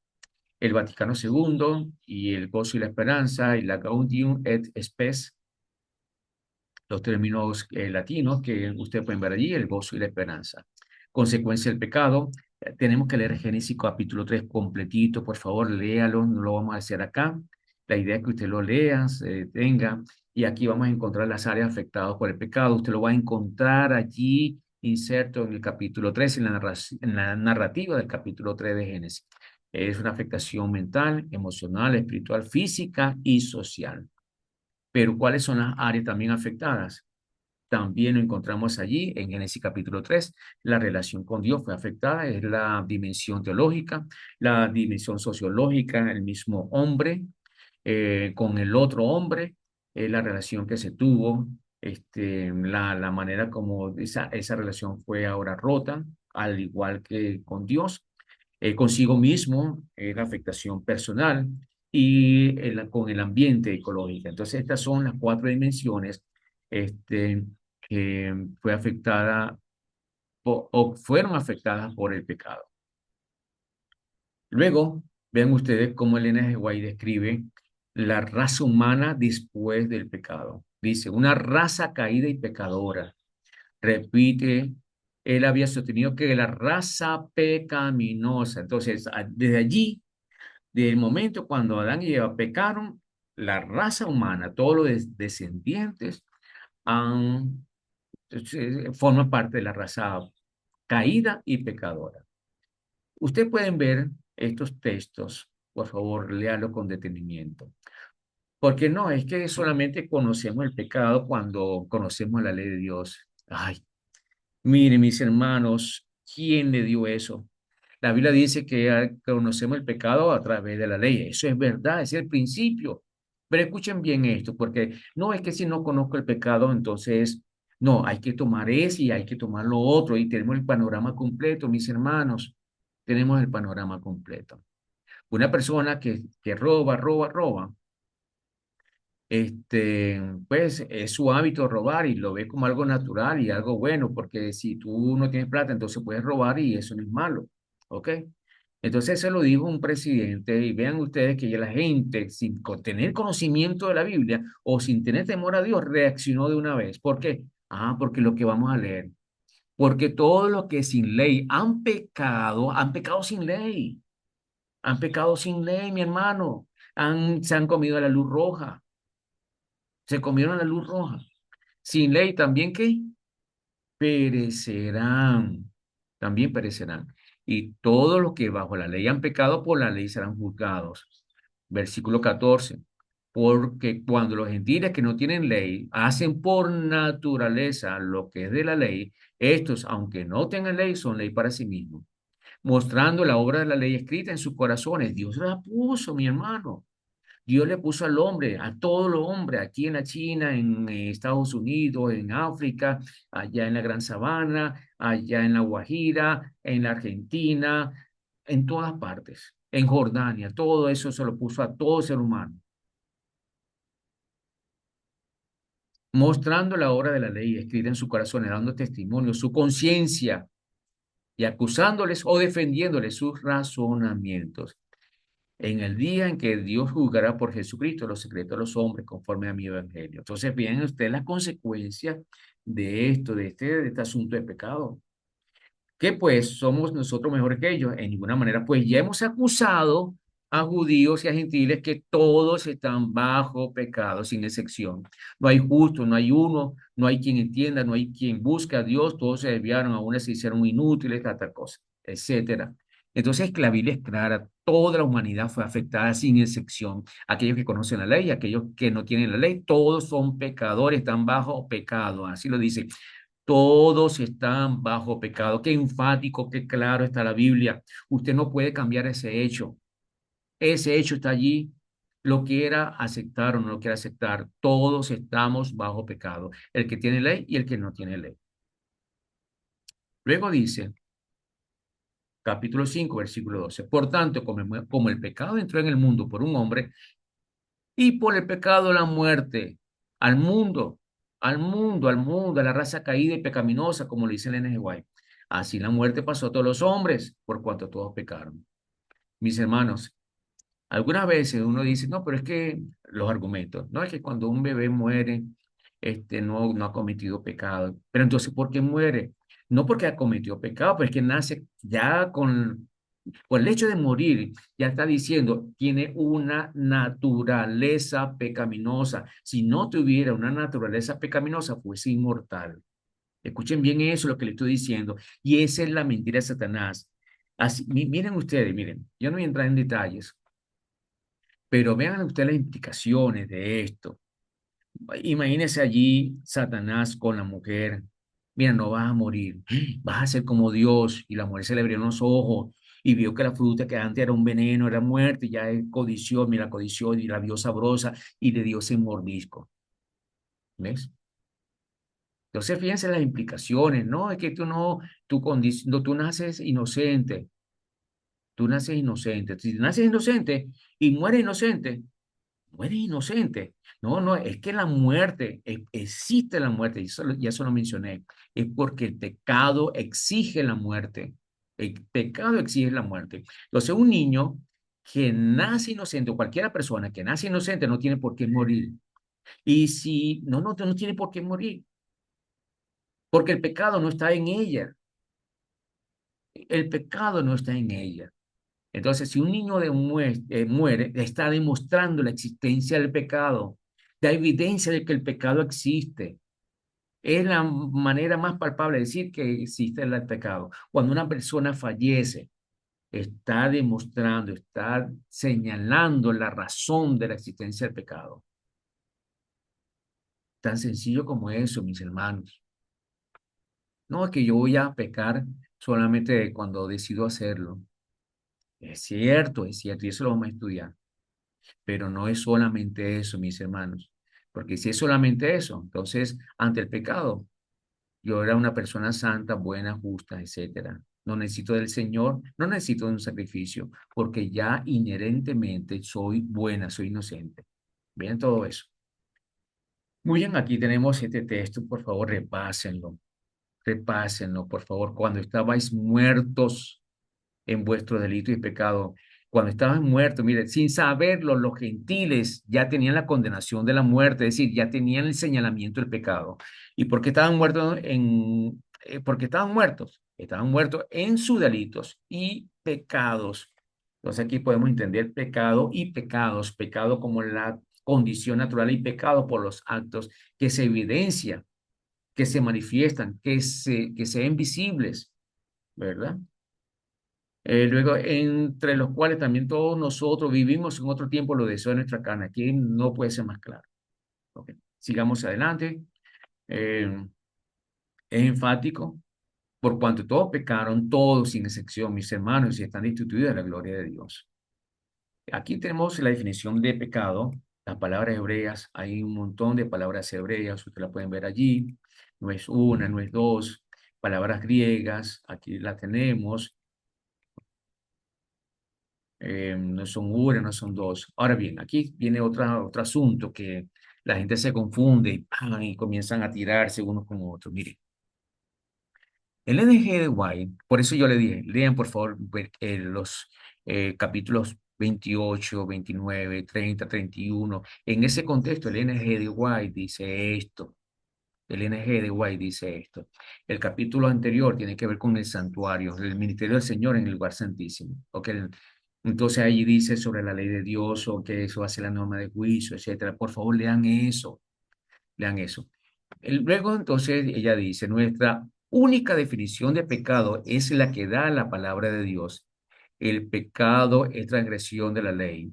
el Vaticano II y el Gozo y la Esperanza y la Gaudium et Spes, los términos latinos que ustedes pueden ver allí, el gozo y la esperanza. Consecuencia del pecado. Tenemos que leer Génesis capítulo 3 completito, por favor, léalo, no lo vamos a hacer acá. La idea es que usted lo lea, se tenga, y aquí vamos a encontrar las áreas afectadas por el pecado. Usted lo va a encontrar allí inserto en el capítulo 3, en la narrativa del capítulo 3 de Génesis. Es una afectación mental, emocional, espiritual, física y social. Pero ¿cuáles son las áreas también afectadas? También lo encontramos allí en Génesis capítulo 3. La relación con Dios fue afectada, es la dimensión teológica, la dimensión sociológica, el mismo hombre con el otro hombre, la relación que se tuvo, la manera como esa relación fue ahora rota, al igual que con Dios, consigo mismo, la afectación personal y con el ambiente ecológico. Entonces, estas son las 4 dimensiones este, que fue afectada o fueron afectadas por el pecado. Luego, vean ustedes cómo Elena G. White describe la raza humana después del pecado. Dice, una raza caída y pecadora. Repite, él había sostenido que la raza pecaminosa. Entonces, desde allí, desde el momento cuando Adán y Eva pecaron, la raza humana, todos los descendientes, han, forman parte de la raza caída y pecadora. Ustedes pueden ver estos textos, por favor, léalo con detenimiento. Porque no, es que solamente conocemos el pecado cuando conocemos la ley de Dios. Ay, miren, mis hermanos, ¿quién le dio eso? La Biblia dice que conocemos el pecado a través de la ley. Eso es verdad, es el principio. Pero escuchen bien esto, porque no es que si no conozco el pecado, entonces, no, hay que tomar ese y hay que tomar lo otro y tenemos el panorama completo, mis hermanos. Tenemos el panorama completo. Una persona que roba, pues es su hábito robar y lo ve como algo natural y algo bueno, porque si tú no tienes plata, entonces puedes robar y eso no es malo, ¿ok? Entonces eso lo dijo un presidente y vean ustedes que ya la gente, sin tener conocimiento de la Biblia o sin tener temor a Dios, reaccionó de una vez. ¿Por qué? Ah, porque lo que vamos a leer. Porque todos los que sin ley han pecado sin ley. Han pecado sin ley, mi hermano. Se han comido la luz roja. Se comieron la luz roja. Sin ley también, ¿qué? Perecerán. También perecerán. Y todos los que bajo la ley han pecado, por la ley serán juzgados. Versículo 14. Porque cuando los gentiles que no tienen ley hacen por naturaleza lo que es de la ley, estos, aunque no tengan ley, son ley para sí mismos, mostrando la obra de la ley escrita en sus corazones. Dios la puso, mi hermano. Dios le puso al hombre, a todos los hombres, aquí en la China, en Estados Unidos, en África, allá en la Gran Sabana, allá en la Guajira, en la Argentina, en todas partes, en Jordania, todo eso se lo puso a todo ser humano, mostrando la obra de la ley escrita en su corazón, dando testimonio, su conciencia y acusándoles o defendiéndoles sus razonamientos. En el día en que Dios juzgará por Jesucristo los secretos de los hombres conforme a mi evangelio. Entonces, vean ustedes las consecuencias de esto, de este asunto de pecado. ¿Qué pues? ¿Somos nosotros mejores que ellos? En ninguna manera. Pues ya hemos acusado a judíos y a gentiles que todos están bajo pecado, sin excepción. No hay justo, no hay uno, no hay quien entienda, no hay quien busque a Dios, todos se desviaron, aún se hicieron inútiles, tal cosa, etcétera. Entonces, la Biblia es clara. Toda la humanidad fue afectada sin excepción. Aquellos que conocen la ley, aquellos que no tienen la ley, todos son pecadores, están bajo pecado. Así lo dice. Todos están bajo pecado. Qué enfático, qué claro está la Biblia. Usted no puede cambiar ese hecho. Ese hecho está allí. Lo quiera aceptar o no lo quiera aceptar, todos estamos bajo pecado. El que tiene ley y el que no tiene ley. Luego dice, capítulo 5 versículo 12. Por tanto, como el pecado entró en el mundo por un hombre, y por el pecado la muerte, al mundo, a la raza caída y pecaminosa, como le dice el N. G. White. Así la muerte pasó a todos los hombres, por cuanto todos pecaron. Mis hermanos, algunas veces uno dice, no, pero es que los argumentos, no es que cuando un bebé muere, no ha cometido pecado. Pero entonces, ¿por qué muere? No porque ha cometido pecado, pero es que nace ya por el hecho de morir, ya está diciendo, tiene una naturaleza pecaminosa. Si no tuviera una naturaleza pecaminosa, fuese inmortal. Escuchen bien eso, lo que le estoy diciendo. Y esa es la mentira de Satanás. Así, miren ustedes, miren, yo no voy a entrar en detalles, pero vean ustedes las implicaciones de esto. Imagínese allí Satanás con la mujer. Mira, no vas a morir, vas a ser como Dios. Y la mujer se le abrieron los ojos y vio que la fruta que antes era un veneno, era muerte, y ya él codició, mira, codició y la vio sabrosa y le dio ese mordisco. ¿Ves? Entonces, fíjense las implicaciones, ¿no? Es que no, tú naces inocente, tú naces inocente. Si naces inocente y mueres inocente, no eres inocente. No, no, es que la muerte, existe la muerte, y ya eso lo mencioné, es porque el pecado exige la muerte. El pecado exige la muerte. Entonces, un niño que nace inocente, o cualquiera persona que nace inocente, no tiene por qué morir. Y si, no tiene por qué morir, porque el pecado no está en ella. El pecado no está en ella. Entonces, si un niño muere, está demostrando la existencia del pecado, da evidencia de que el pecado existe. Es la manera más palpable de decir que existe el pecado. Cuando una persona fallece, está demostrando, está señalando la razón de la existencia del pecado. Tan sencillo como eso, mis hermanos. No es que yo voy a pecar solamente cuando decido hacerlo. Es cierto, y eso lo vamos a estudiar. Pero no es solamente eso, mis hermanos, porque si es solamente eso, entonces ante el pecado, yo era una persona santa, buena, justa, etcétera. No necesito del Señor, no necesito de un sacrificio, porque ya inherentemente soy buena, soy inocente. Bien, todo eso. Muy bien, aquí tenemos este texto, por favor, repásenlo, por favor. Cuando estabais muertos en vuestro delito y pecado. Cuando estaban muertos, mire, sin saberlo, los gentiles ya tenían la condenación de la muerte, es decir, ya tenían el señalamiento del pecado. ¿Y por qué estaban muertos porque estaban muertos? Estaban muertos en sus delitos y pecados. Entonces aquí podemos entender pecado y pecados, pecado como la condición natural y pecado por los actos que se evidencian, que se manifiestan, que se ven visibles, ¿verdad? Luego, entre los cuales también todos nosotros vivimos en otro tiempo lo deseos de nuestra carne. Aquí no puede ser más claro. Ok, sigamos adelante. Eh, es enfático, por cuanto todos pecaron, todos sin excepción, mis hermanos, y están destituidos de la gloria de Dios. Aquí tenemos la definición de pecado, las palabras hebreas, hay un montón de palabras hebreas, ustedes la pueden ver allí, no es una, no es dos, palabras griegas, aquí la tenemos, no son una, no son dos. Ahora bien, aquí viene otro asunto que la gente se confunde y, ¡pam! Y comienzan a tirarse unos con otros. Mire, el NG de White, por eso yo le dije, lean por favor los capítulos 28, 29, 30, 31. En ese contexto, el NG de White dice esto. El NG de White dice esto. El capítulo anterior tiene que ver con el santuario, el ministerio del Señor en el lugar santísimo. Okay. Entonces allí dice sobre la ley de Dios o que eso hace la norma de juicio, etcétera. Por favor, lean eso, lean eso. Luego entonces ella dice, nuestra única definición de pecado es la que da la palabra de Dios. El pecado es transgresión de la ley.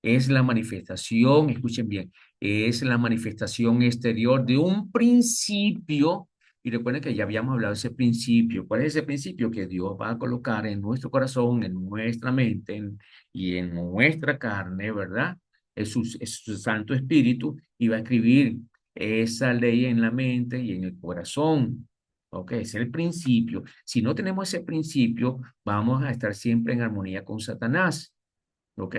Es la manifestación, escuchen bien, es la manifestación exterior de un principio. Y recuerden que ya habíamos hablado de ese principio. ¿Cuál es ese principio? Que Dios va a colocar en nuestro corazón, en nuestra mente y en nuestra carne, ¿verdad? Es su Santo Espíritu y va a escribir esa ley en la mente y en el corazón. Ok, ese es el principio. Si no tenemos ese principio, vamos a estar siempre en armonía con Satanás. ¿Ok?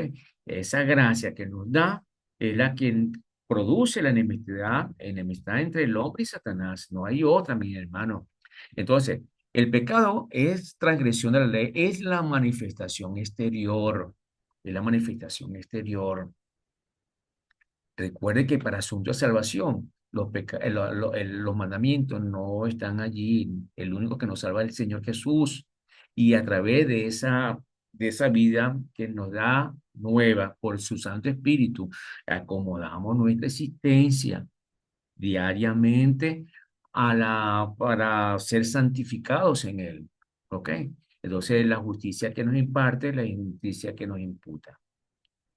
Esa gracia que nos da es la que produce la enemistad entre el hombre y Satanás. No hay otra, mi hermano. Entonces, el pecado es transgresión de la ley, es la manifestación exterior. Es la manifestación exterior. Recuerde que para asunto de salvación, los mandamientos no están allí. El único que nos salva es el Señor Jesús. Y a través de esa vida que nos da nueva por su Santo Espíritu, acomodamos nuestra existencia diariamente para ser santificados en Él. ¿Ok? Entonces, la justicia que nos imparte, la justicia que nos imputa.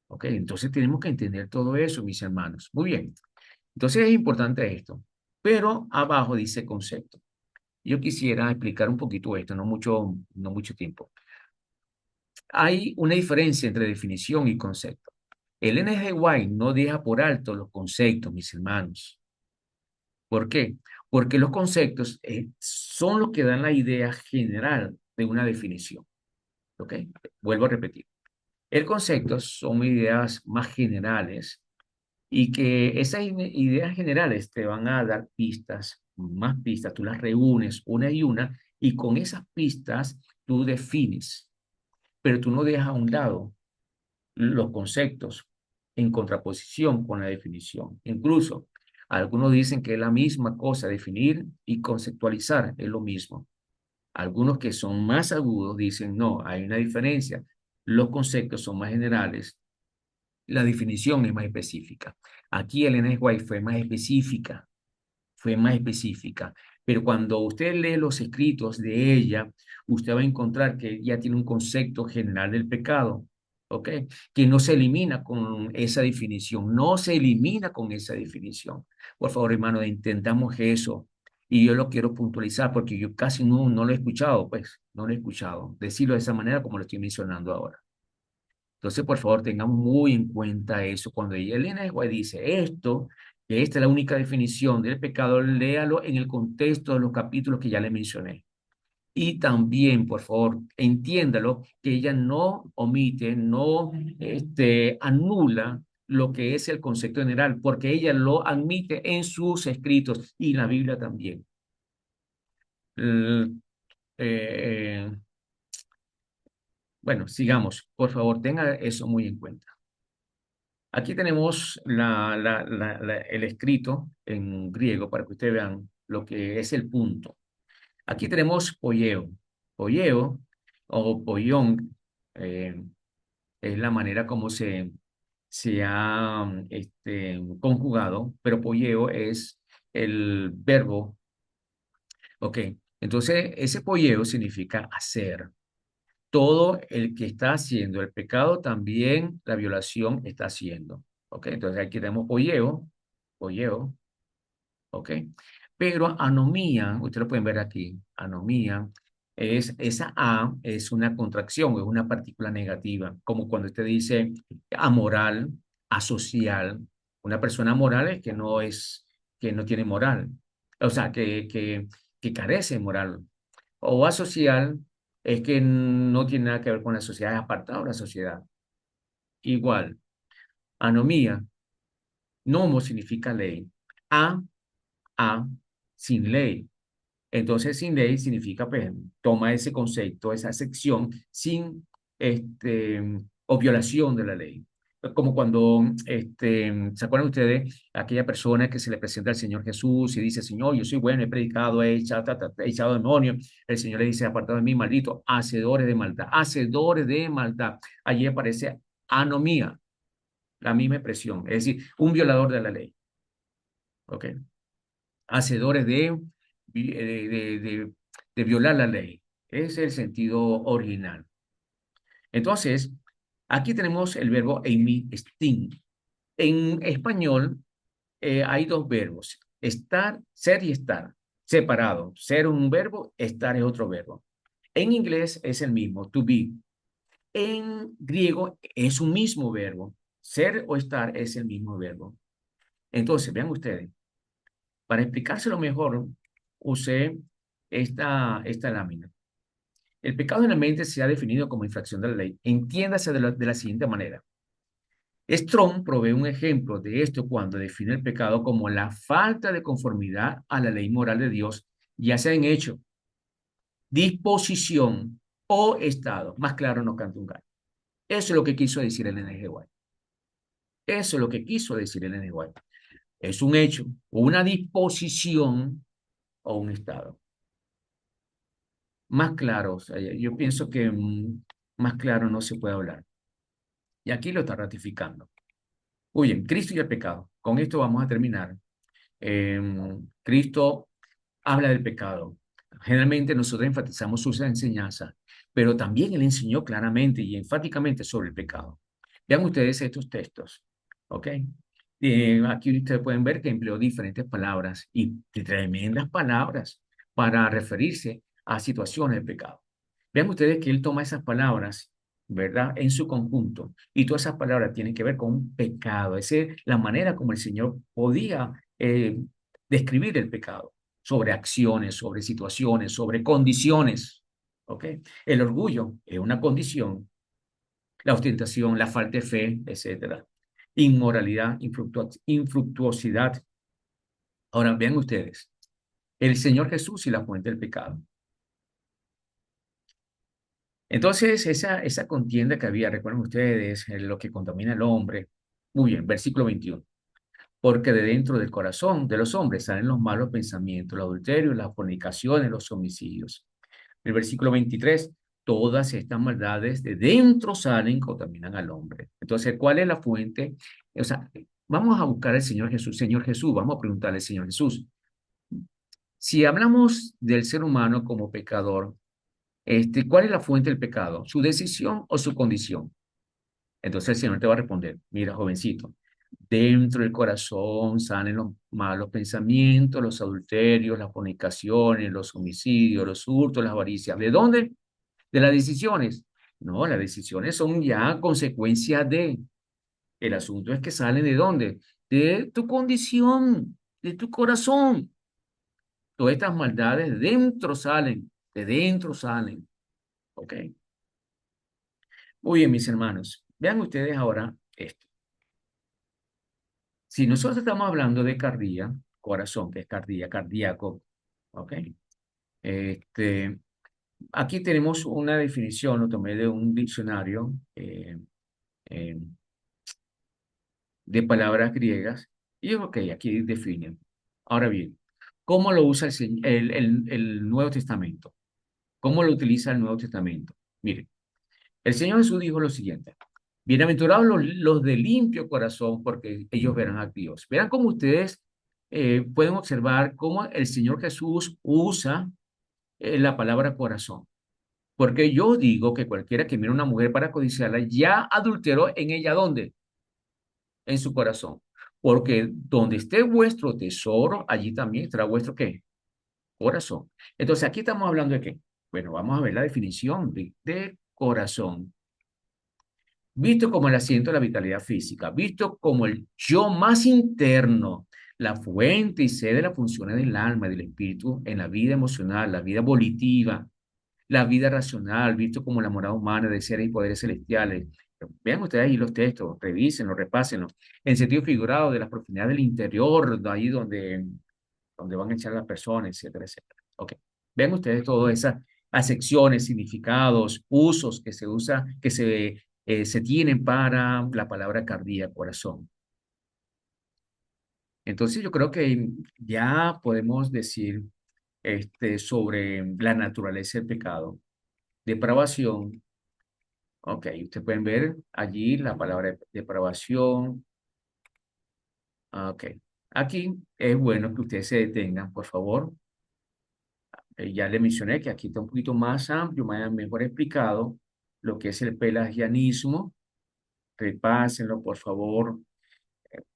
¿Ok? Entonces tenemos que entender todo eso, mis hermanos. Muy bien. Entonces es importante esto. Pero abajo dice concepto. Yo quisiera explicar un poquito esto, no mucho tiempo. Hay una diferencia entre definición y concepto. El NG no deja por alto los conceptos, mis hermanos. ¿Por qué? Porque los conceptos son los que dan la idea general de una definición. ¿Ok? Vuelvo a repetir. El concepto son ideas más generales y que esas ideas generales te van a dar pistas, más pistas, tú las reúnes una y una y con esas pistas tú defines, pero tú no dejas a un lado los conceptos en contraposición con la definición. Incluso algunos dicen que es la misma cosa, definir y conceptualizar es lo mismo. Algunos que son más agudos dicen, no, hay una diferencia. Los conceptos son más generales, la definición es más específica. Aquí el White fue más específica. Pero cuando usted lee los escritos de ella, usted va a encontrar que ella tiene un concepto general del pecado, ¿ok? Que no se elimina con esa definición, no se elimina con esa definición. Por favor, hermano, intentamos eso. Y yo lo quiero puntualizar porque yo casi no lo he escuchado, pues, no lo he escuchado. Decirlo de esa manera como lo estoy mencionando ahora. Entonces, por favor, tengamos muy en cuenta eso. Cuando Elena de White dice esto, que esta es la única definición del pecado, léalo en el contexto de los capítulos que ya le mencioné. Y también, por favor, entiéndalo, que ella no omite, no anula lo que es el concepto general, porque ella lo admite en sus escritos y la Biblia también. Eh, eh, bueno, sigamos. Por favor, tenga eso muy en cuenta. Aquí tenemos el escrito en griego para que ustedes vean lo que es el punto. Aquí tenemos poieo. Poieo o poión eh, es la manera como se ha conjugado, pero poieo es el verbo. Ok, entonces ese poieo significa hacer. Todo el que está haciendo el pecado, también la violación está haciendo. ¿Ok? Entonces aquí tenemos polleo, ¿ok? Pero anomía, ustedes lo pueden ver aquí, anomía, esa A es una contracción, es una partícula negativa, como cuando usted dice amoral, asocial. Una persona moral es que no tiene moral, o sea, que carece de moral. O asocial es que no tiene nada que ver con la sociedad, es apartado de la sociedad. Igual, anomía, nomo significa ley. A, a, sin ley. Entonces, sin ley significa, pues, toma ese concepto, esa sección, sin, este, o violación de la ley. Como cuando, ¿se acuerdan ustedes? Aquella persona que se le presenta al Señor Jesús y dice, Señor, yo soy bueno, he predicado, he echado demonios. El Señor le dice, apartado de mí, maldito, hacedores de maldad, hacedores de maldad. Allí aparece anomía, la misma expresión, es decir, un violador de la ley. ¿Ok? Hacedores de violar la ley. Ese es el sentido original. Entonces, aquí tenemos el verbo eimi, en español hay dos verbos, estar, ser y estar, separado. Ser un verbo, estar es otro verbo. En inglés es el mismo, to be. En griego es un mismo verbo. Ser o estar es el mismo verbo. Entonces, vean ustedes, para explicárselo mejor, usé esta lámina. El pecado en la mente se ha definido como infracción de la ley. Entiéndase de la siguiente manera. Strong provee un ejemplo de esto cuando define el pecado como la falta de conformidad a la ley moral de Dios, ya sea en hecho, disposición o estado. Más claro no canta un gallo. Eso es lo que quiso decir el N. G. White. Eso es lo que quiso decir el N. G. White. Es un hecho, una disposición o un estado. Más claro, o sea, yo pienso que más claro no se puede hablar. Y aquí lo está ratificando. Muy bien, Cristo y el pecado. Con esto vamos a terminar. Cristo habla del pecado. Generalmente nosotros enfatizamos sus enseñanzas, pero también él enseñó claramente y enfáticamente sobre el pecado. Vean ustedes estos textos, ¿ok? Aquí ustedes pueden ver que empleó diferentes palabras y tremendas palabras para referirse a situaciones de pecado. Vean ustedes que él toma esas palabras, ¿verdad? En su conjunto y todas esas palabras tienen que ver con un pecado. Esa es la manera como el Señor podía describir el pecado sobre acciones, sobre situaciones, sobre condiciones. ¿Ok? El orgullo es una condición, la ostentación, la falta de fe, etcétera. Inmoralidad, infructuosidad. Ahora, vean ustedes, el Señor Jesús y la fuente del pecado. Entonces, esa contienda que había, recuerden ustedes, lo que contamina al hombre. Muy bien, versículo 21. Porque de dentro del corazón de los hombres salen los malos pensamientos, el adulterio, las fornicaciones, los homicidios. El versículo 23, todas estas maldades de dentro salen y contaminan al hombre. Entonces, ¿cuál es la fuente? O sea, vamos a buscar al Señor Jesús. Señor Jesús, vamos a preguntarle al Señor Jesús. Si hablamos del ser humano como pecador, ¿cuál es la fuente del pecado? ¿Su decisión o su condición? Entonces el Señor te va a responder, mira, jovencito, dentro del corazón salen los malos pensamientos, los adulterios, las fornicaciones, los homicidios, los hurtos, las avaricias. ¿De dónde? De las decisiones. No, las decisiones son ya consecuencia de. El asunto es que salen de dónde? De tu condición, de tu corazón. Todas estas maldades de dentro salen. ¿Ok? Muy bien, mis hermanos. Vean ustedes ahora esto. Si nosotros estamos hablando de cardía, corazón, que es cardía, cardíaco, ¿ok? Este, aquí tenemos una definición, lo tomé de un diccionario eh, de palabras griegas, y ok, aquí definen. Ahora bien, ¿cómo lo usa el Nuevo Testamento? ¿Cómo lo utiliza el Nuevo Testamento? Miren, el Señor Jesús dijo lo siguiente. Bienaventurados los de limpio corazón, porque ellos verán a Dios. Verán cómo ustedes pueden observar cómo el Señor Jesús usa la palabra corazón. Porque yo digo que cualquiera que mira a una mujer para codiciarla ya adulteró en ella, ¿dónde? En su corazón. Porque donde esté vuestro tesoro, allí también estará vuestro ¿qué? Corazón. Entonces, aquí estamos hablando de qué. Bueno, vamos a ver la definición de corazón. Visto como el asiento de la vitalidad física, visto como el yo más interno, la fuente y sede de las funciones del alma y del espíritu en la vida emocional, la vida volitiva, la vida racional, visto como la morada humana de seres y poderes celestiales. Vean ustedes ahí los textos, revísenlos, repásenlos, en sentido figurado de las profundidades del interior, de ahí donde van a echar las personas, etcétera, etcétera. Ok. Vean ustedes todas esas acepciones, significados, usos que se usa, que se tienen para la palabra cardíaco, corazón. Entonces yo creo que ya podemos decir sobre la naturaleza del pecado. Depravación. Ok, ustedes pueden ver allí la palabra depravación. Ok, aquí es bueno que ustedes se detengan, por favor. Ya le mencioné que aquí está un poquito más amplio, más mejor explicado. lo que es el pelagianismo. Repásenlo, por favor.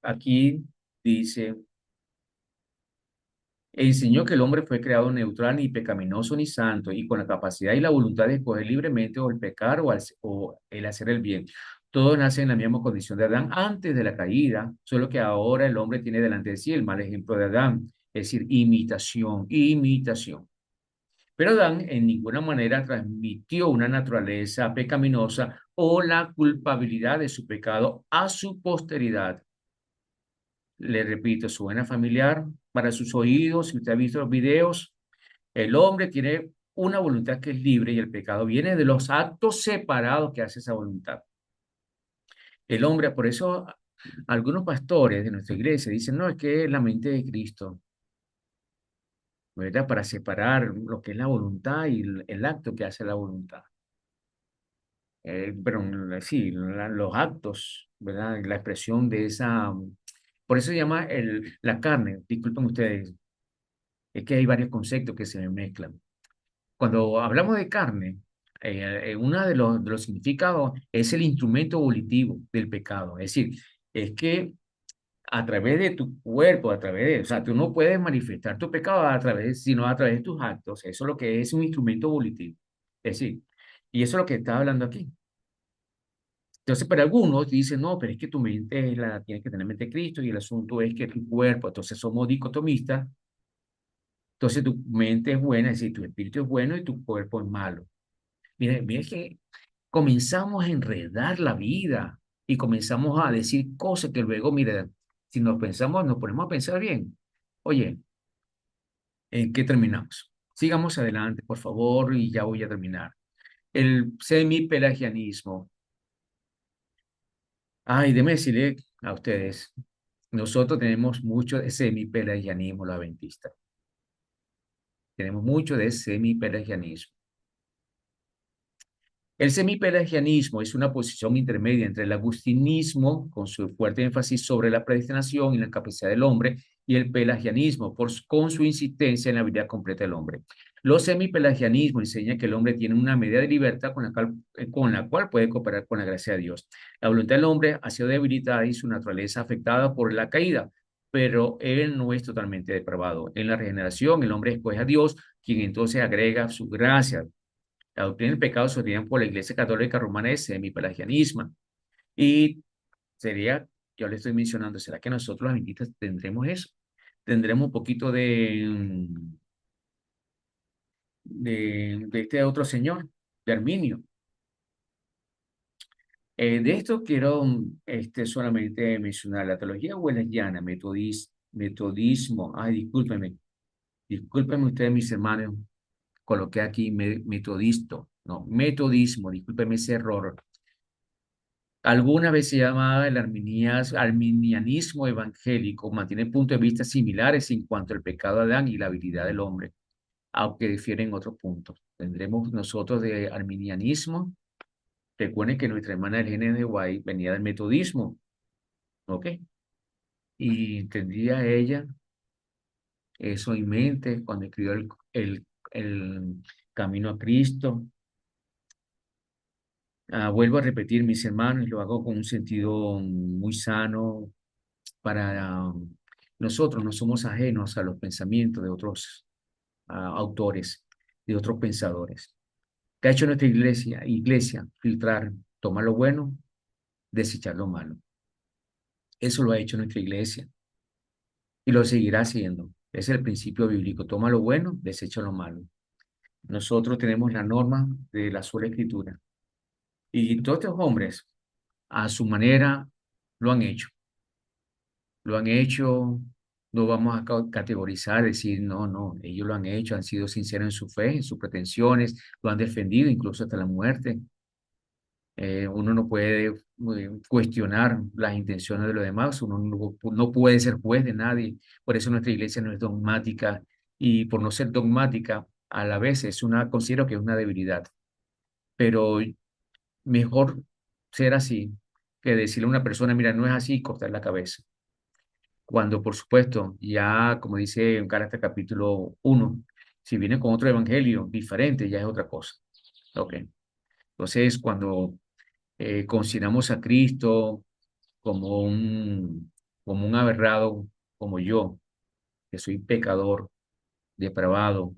Aquí dice, enseñó que el hombre fue creado neutral, ni pecaminoso ni santo, y con la capacidad y la voluntad de escoger libremente o el pecar o el hacer el bien. Todos nacen en la misma condición de Adán antes de la caída, solo que ahora el hombre tiene delante de sí el mal ejemplo de Adán, es decir, imitación, imitación. Pero Adán en ninguna manera transmitió una naturaleza pecaminosa o la culpabilidad de su pecado a su posteridad. Le repito, suena familiar para sus oídos. Si usted ha visto los videos, el hombre tiene una voluntad que es libre y el pecado viene de los actos separados que hace esa voluntad. El hombre, por eso algunos pastores de nuestra iglesia dicen, no, es que es la mente de Cristo, ¿verdad? Para separar lo que es la voluntad y el acto que hace la voluntad. Pero sí, los actos, ¿verdad? La expresión de esa, por eso se llama la carne, disculpen ustedes, es que hay varios conceptos que se mezclan. Cuando hablamos de carne, uno de los significados es el instrumento volitivo del pecado, es decir, es que a través de tu cuerpo, a través de, o sea, tú no puedes manifestar tu pecado a través, sino a través de tus actos, eso es lo que es un instrumento volitivo, es decir, y eso es lo que está hablando aquí. Entonces, para algunos dicen, no, pero es que tu mente es la, tienes que tener mente de Cristo y el asunto es que tu cuerpo, entonces somos dicotomistas, entonces tu mente es buena, es decir, tu espíritu es bueno y tu cuerpo es malo. Mire, mire que comenzamos a enredar la vida y comenzamos a decir cosas que luego, mire, si nos pensamos, nos ponemos a pensar bien. Oye, ¿en qué terminamos? Sigamos adelante, por favor, y ya voy a terminar. El semipelagianismo. Ay, déjeme decirle a ustedes, nosotros tenemos mucho de semipelagianismo, los adventistas. Tenemos mucho de semipelagianismo. El semipelagianismo es una posición intermedia entre el agustinismo, con su fuerte énfasis sobre la predestinación y la capacidad del hombre, y el pelagianismo, con su insistencia en la vida completa del hombre. Los semipelagianismos enseñan que el hombre tiene una medida de libertad con la cual puede cooperar con la gracia de Dios. La voluntad del hombre ha sido debilitada y su naturaleza afectada por la caída, pero él no es totalmente depravado. En la regeneración, el hombre escoge a Dios, quien entonces agrega su gracia. La doctrina del pecado sostenida por la Iglesia Católica Romana es semipelagianismo. Y sería, yo le estoy mencionando, ¿será que nosotros los adventistas tendremos eso? Tendremos un poquito de este otro señor, de Arminio. De esto quiero solamente mencionar la teología wellesiana, metodismo. Ay, discúlpenme ustedes, mis hermanos, coloqué aquí metodisto, no, metodismo, discúlpenme ese error. Alguna vez se llamaba el arminianismo evangélico, mantiene puntos de vista similares en cuanto al pecado de Adán y la habilidad del hombre, aunque difieren en otros puntos. Tendremos nosotros de arminianismo. Recuerden que nuestra hermana Elena de White venía del metodismo, ¿ok? Y tendría ella eso en mente cuando escribió el Camino a Cristo. Vuelvo a repetir, mis hermanos, lo hago con un sentido muy sano, para nosotros no somos ajenos a los pensamientos de otros autores, de otros pensadores. ¿Qué ha hecho nuestra iglesia? Iglesia, filtrar, tomar lo bueno, desechar lo malo. Eso lo ha hecho nuestra iglesia y lo seguirá haciendo. Es el principio bíblico. Toma lo bueno, desecha lo malo. Nosotros tenemos la norma de la sola escritura. Y todos estos hombres, a su manera, lo han hecho. Lo han hecho, no vamos a categorizar, decir, no, no, ellos lo han hecho, han sido sinceros en su fe, en sus pretensiones, lo han defendido incluso hasta la muerte. Uno no puede cuestionar las intenciones de los demás, uno no puede ser juez de nadie, por eso nuestra iglesia no es dogmática y por no ser dogmática, a la vez considero que es una debilidad, pero mejor ser así que decirle a una persona, mira, no es así, y cortar la cabeza. Cuando, por supuesto, ya, como dice en Gálatas capítulo 1, si viene con otro evangelio diferente, ya es otra cosa. Ok. Entonces, cuando consideramos a Cristo como como un aberrado, como yo, que soy pecador, depravado,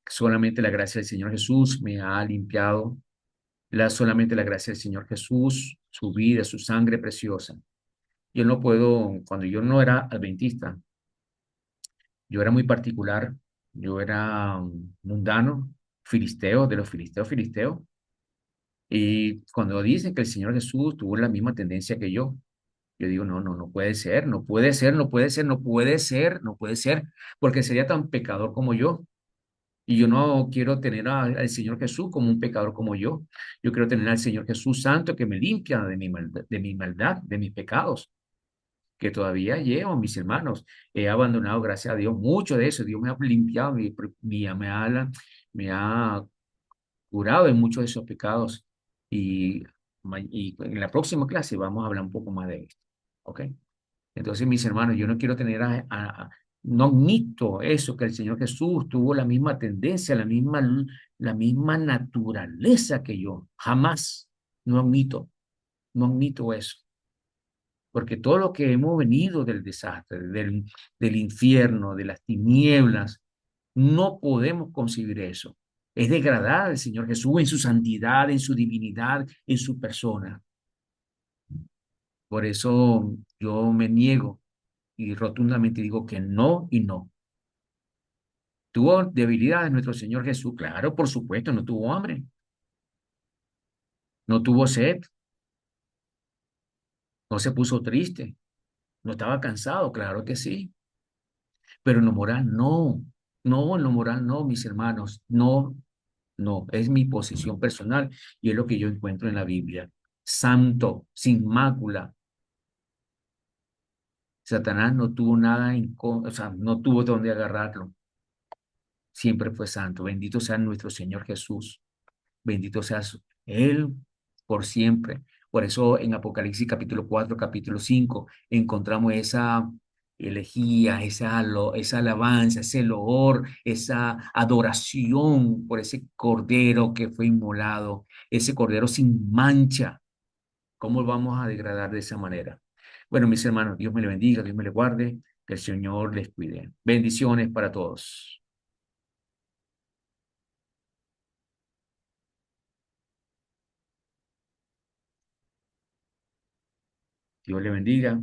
solamente la gracia del Señor Jesús me ha limpiado, solamente la gracia del Señor Jesús, su vida, su sangre preciosa. Yo no puedo, cuando yo no era adventista, yo era muy particular, yo era mundano, filisteo, de los filisteos, y cuando dicen que el Señor Jesús tuvo la misma tendencia que yo digo, no, no, no puede ser, no puede ser, no puede ser, no puede ser, no puede ser, porque sería tan pecador como yo. Y yo no quiero tener al Señor Jesús como un pecador como yo. Yo quiero tener al Señor Jesús santo que me limpia de mi maldad, de mis pecados, que todavía llevo, mis hermanos. He abandonado, gracias a Dios, mucho de eso. Dios me ha limpiado, me ha curado de muchos de esos pecados. Y, y en la próxima clase vamos a hablar un poco más de esto. ¿Ok? Entonces, mis hermanos, yo no quiero tener no admito eso, que el Señor Jesús tuvo la misma tendencia, la misma naturaleza que yo. Jamás. No admito, no admito eso. Porque todo lo que hemos venido del desastre, del infierno, de las tinieblas, no podemos concebir eso. Es degradar al Señor Jesús en su santidad, en su divinidad, en su persona. Por eso yo me niego y rotundamente digo que no y no. ¿Tuvo debilidades nuestro Señor Jesús? Claro, por supuesto, no tuvo hambre, no tuvo sed, no se puso triste, no estaba cansado, claro que sí, pero en lo moral no, no, en lo moral no, mis hermanos, no, no, es mi posición personal y es lo que yo encuentro en la Biblia. Santo, sin mácula. Satanás no tuvo nada o sea, no tuvo donde agarrarlo. Siempre fue santo. Bendito sea nuestro Señor Jesús. Bendito seas Él por siempre. Por eso en Apocalipsis capítulo 4 capítulo 5 encontramos esa elegía, esa alabanza, ese loor, esa adoración por ese cordero que fue inmolado, ese cordero sin mancha. ¿Cómo vamos a degradar de esa manera? Bueno, mis hermanos, Dios me le bendiga, Dios me le guarde, que el Señor les cuide. Bendiciones para todos. Dios le bendiga.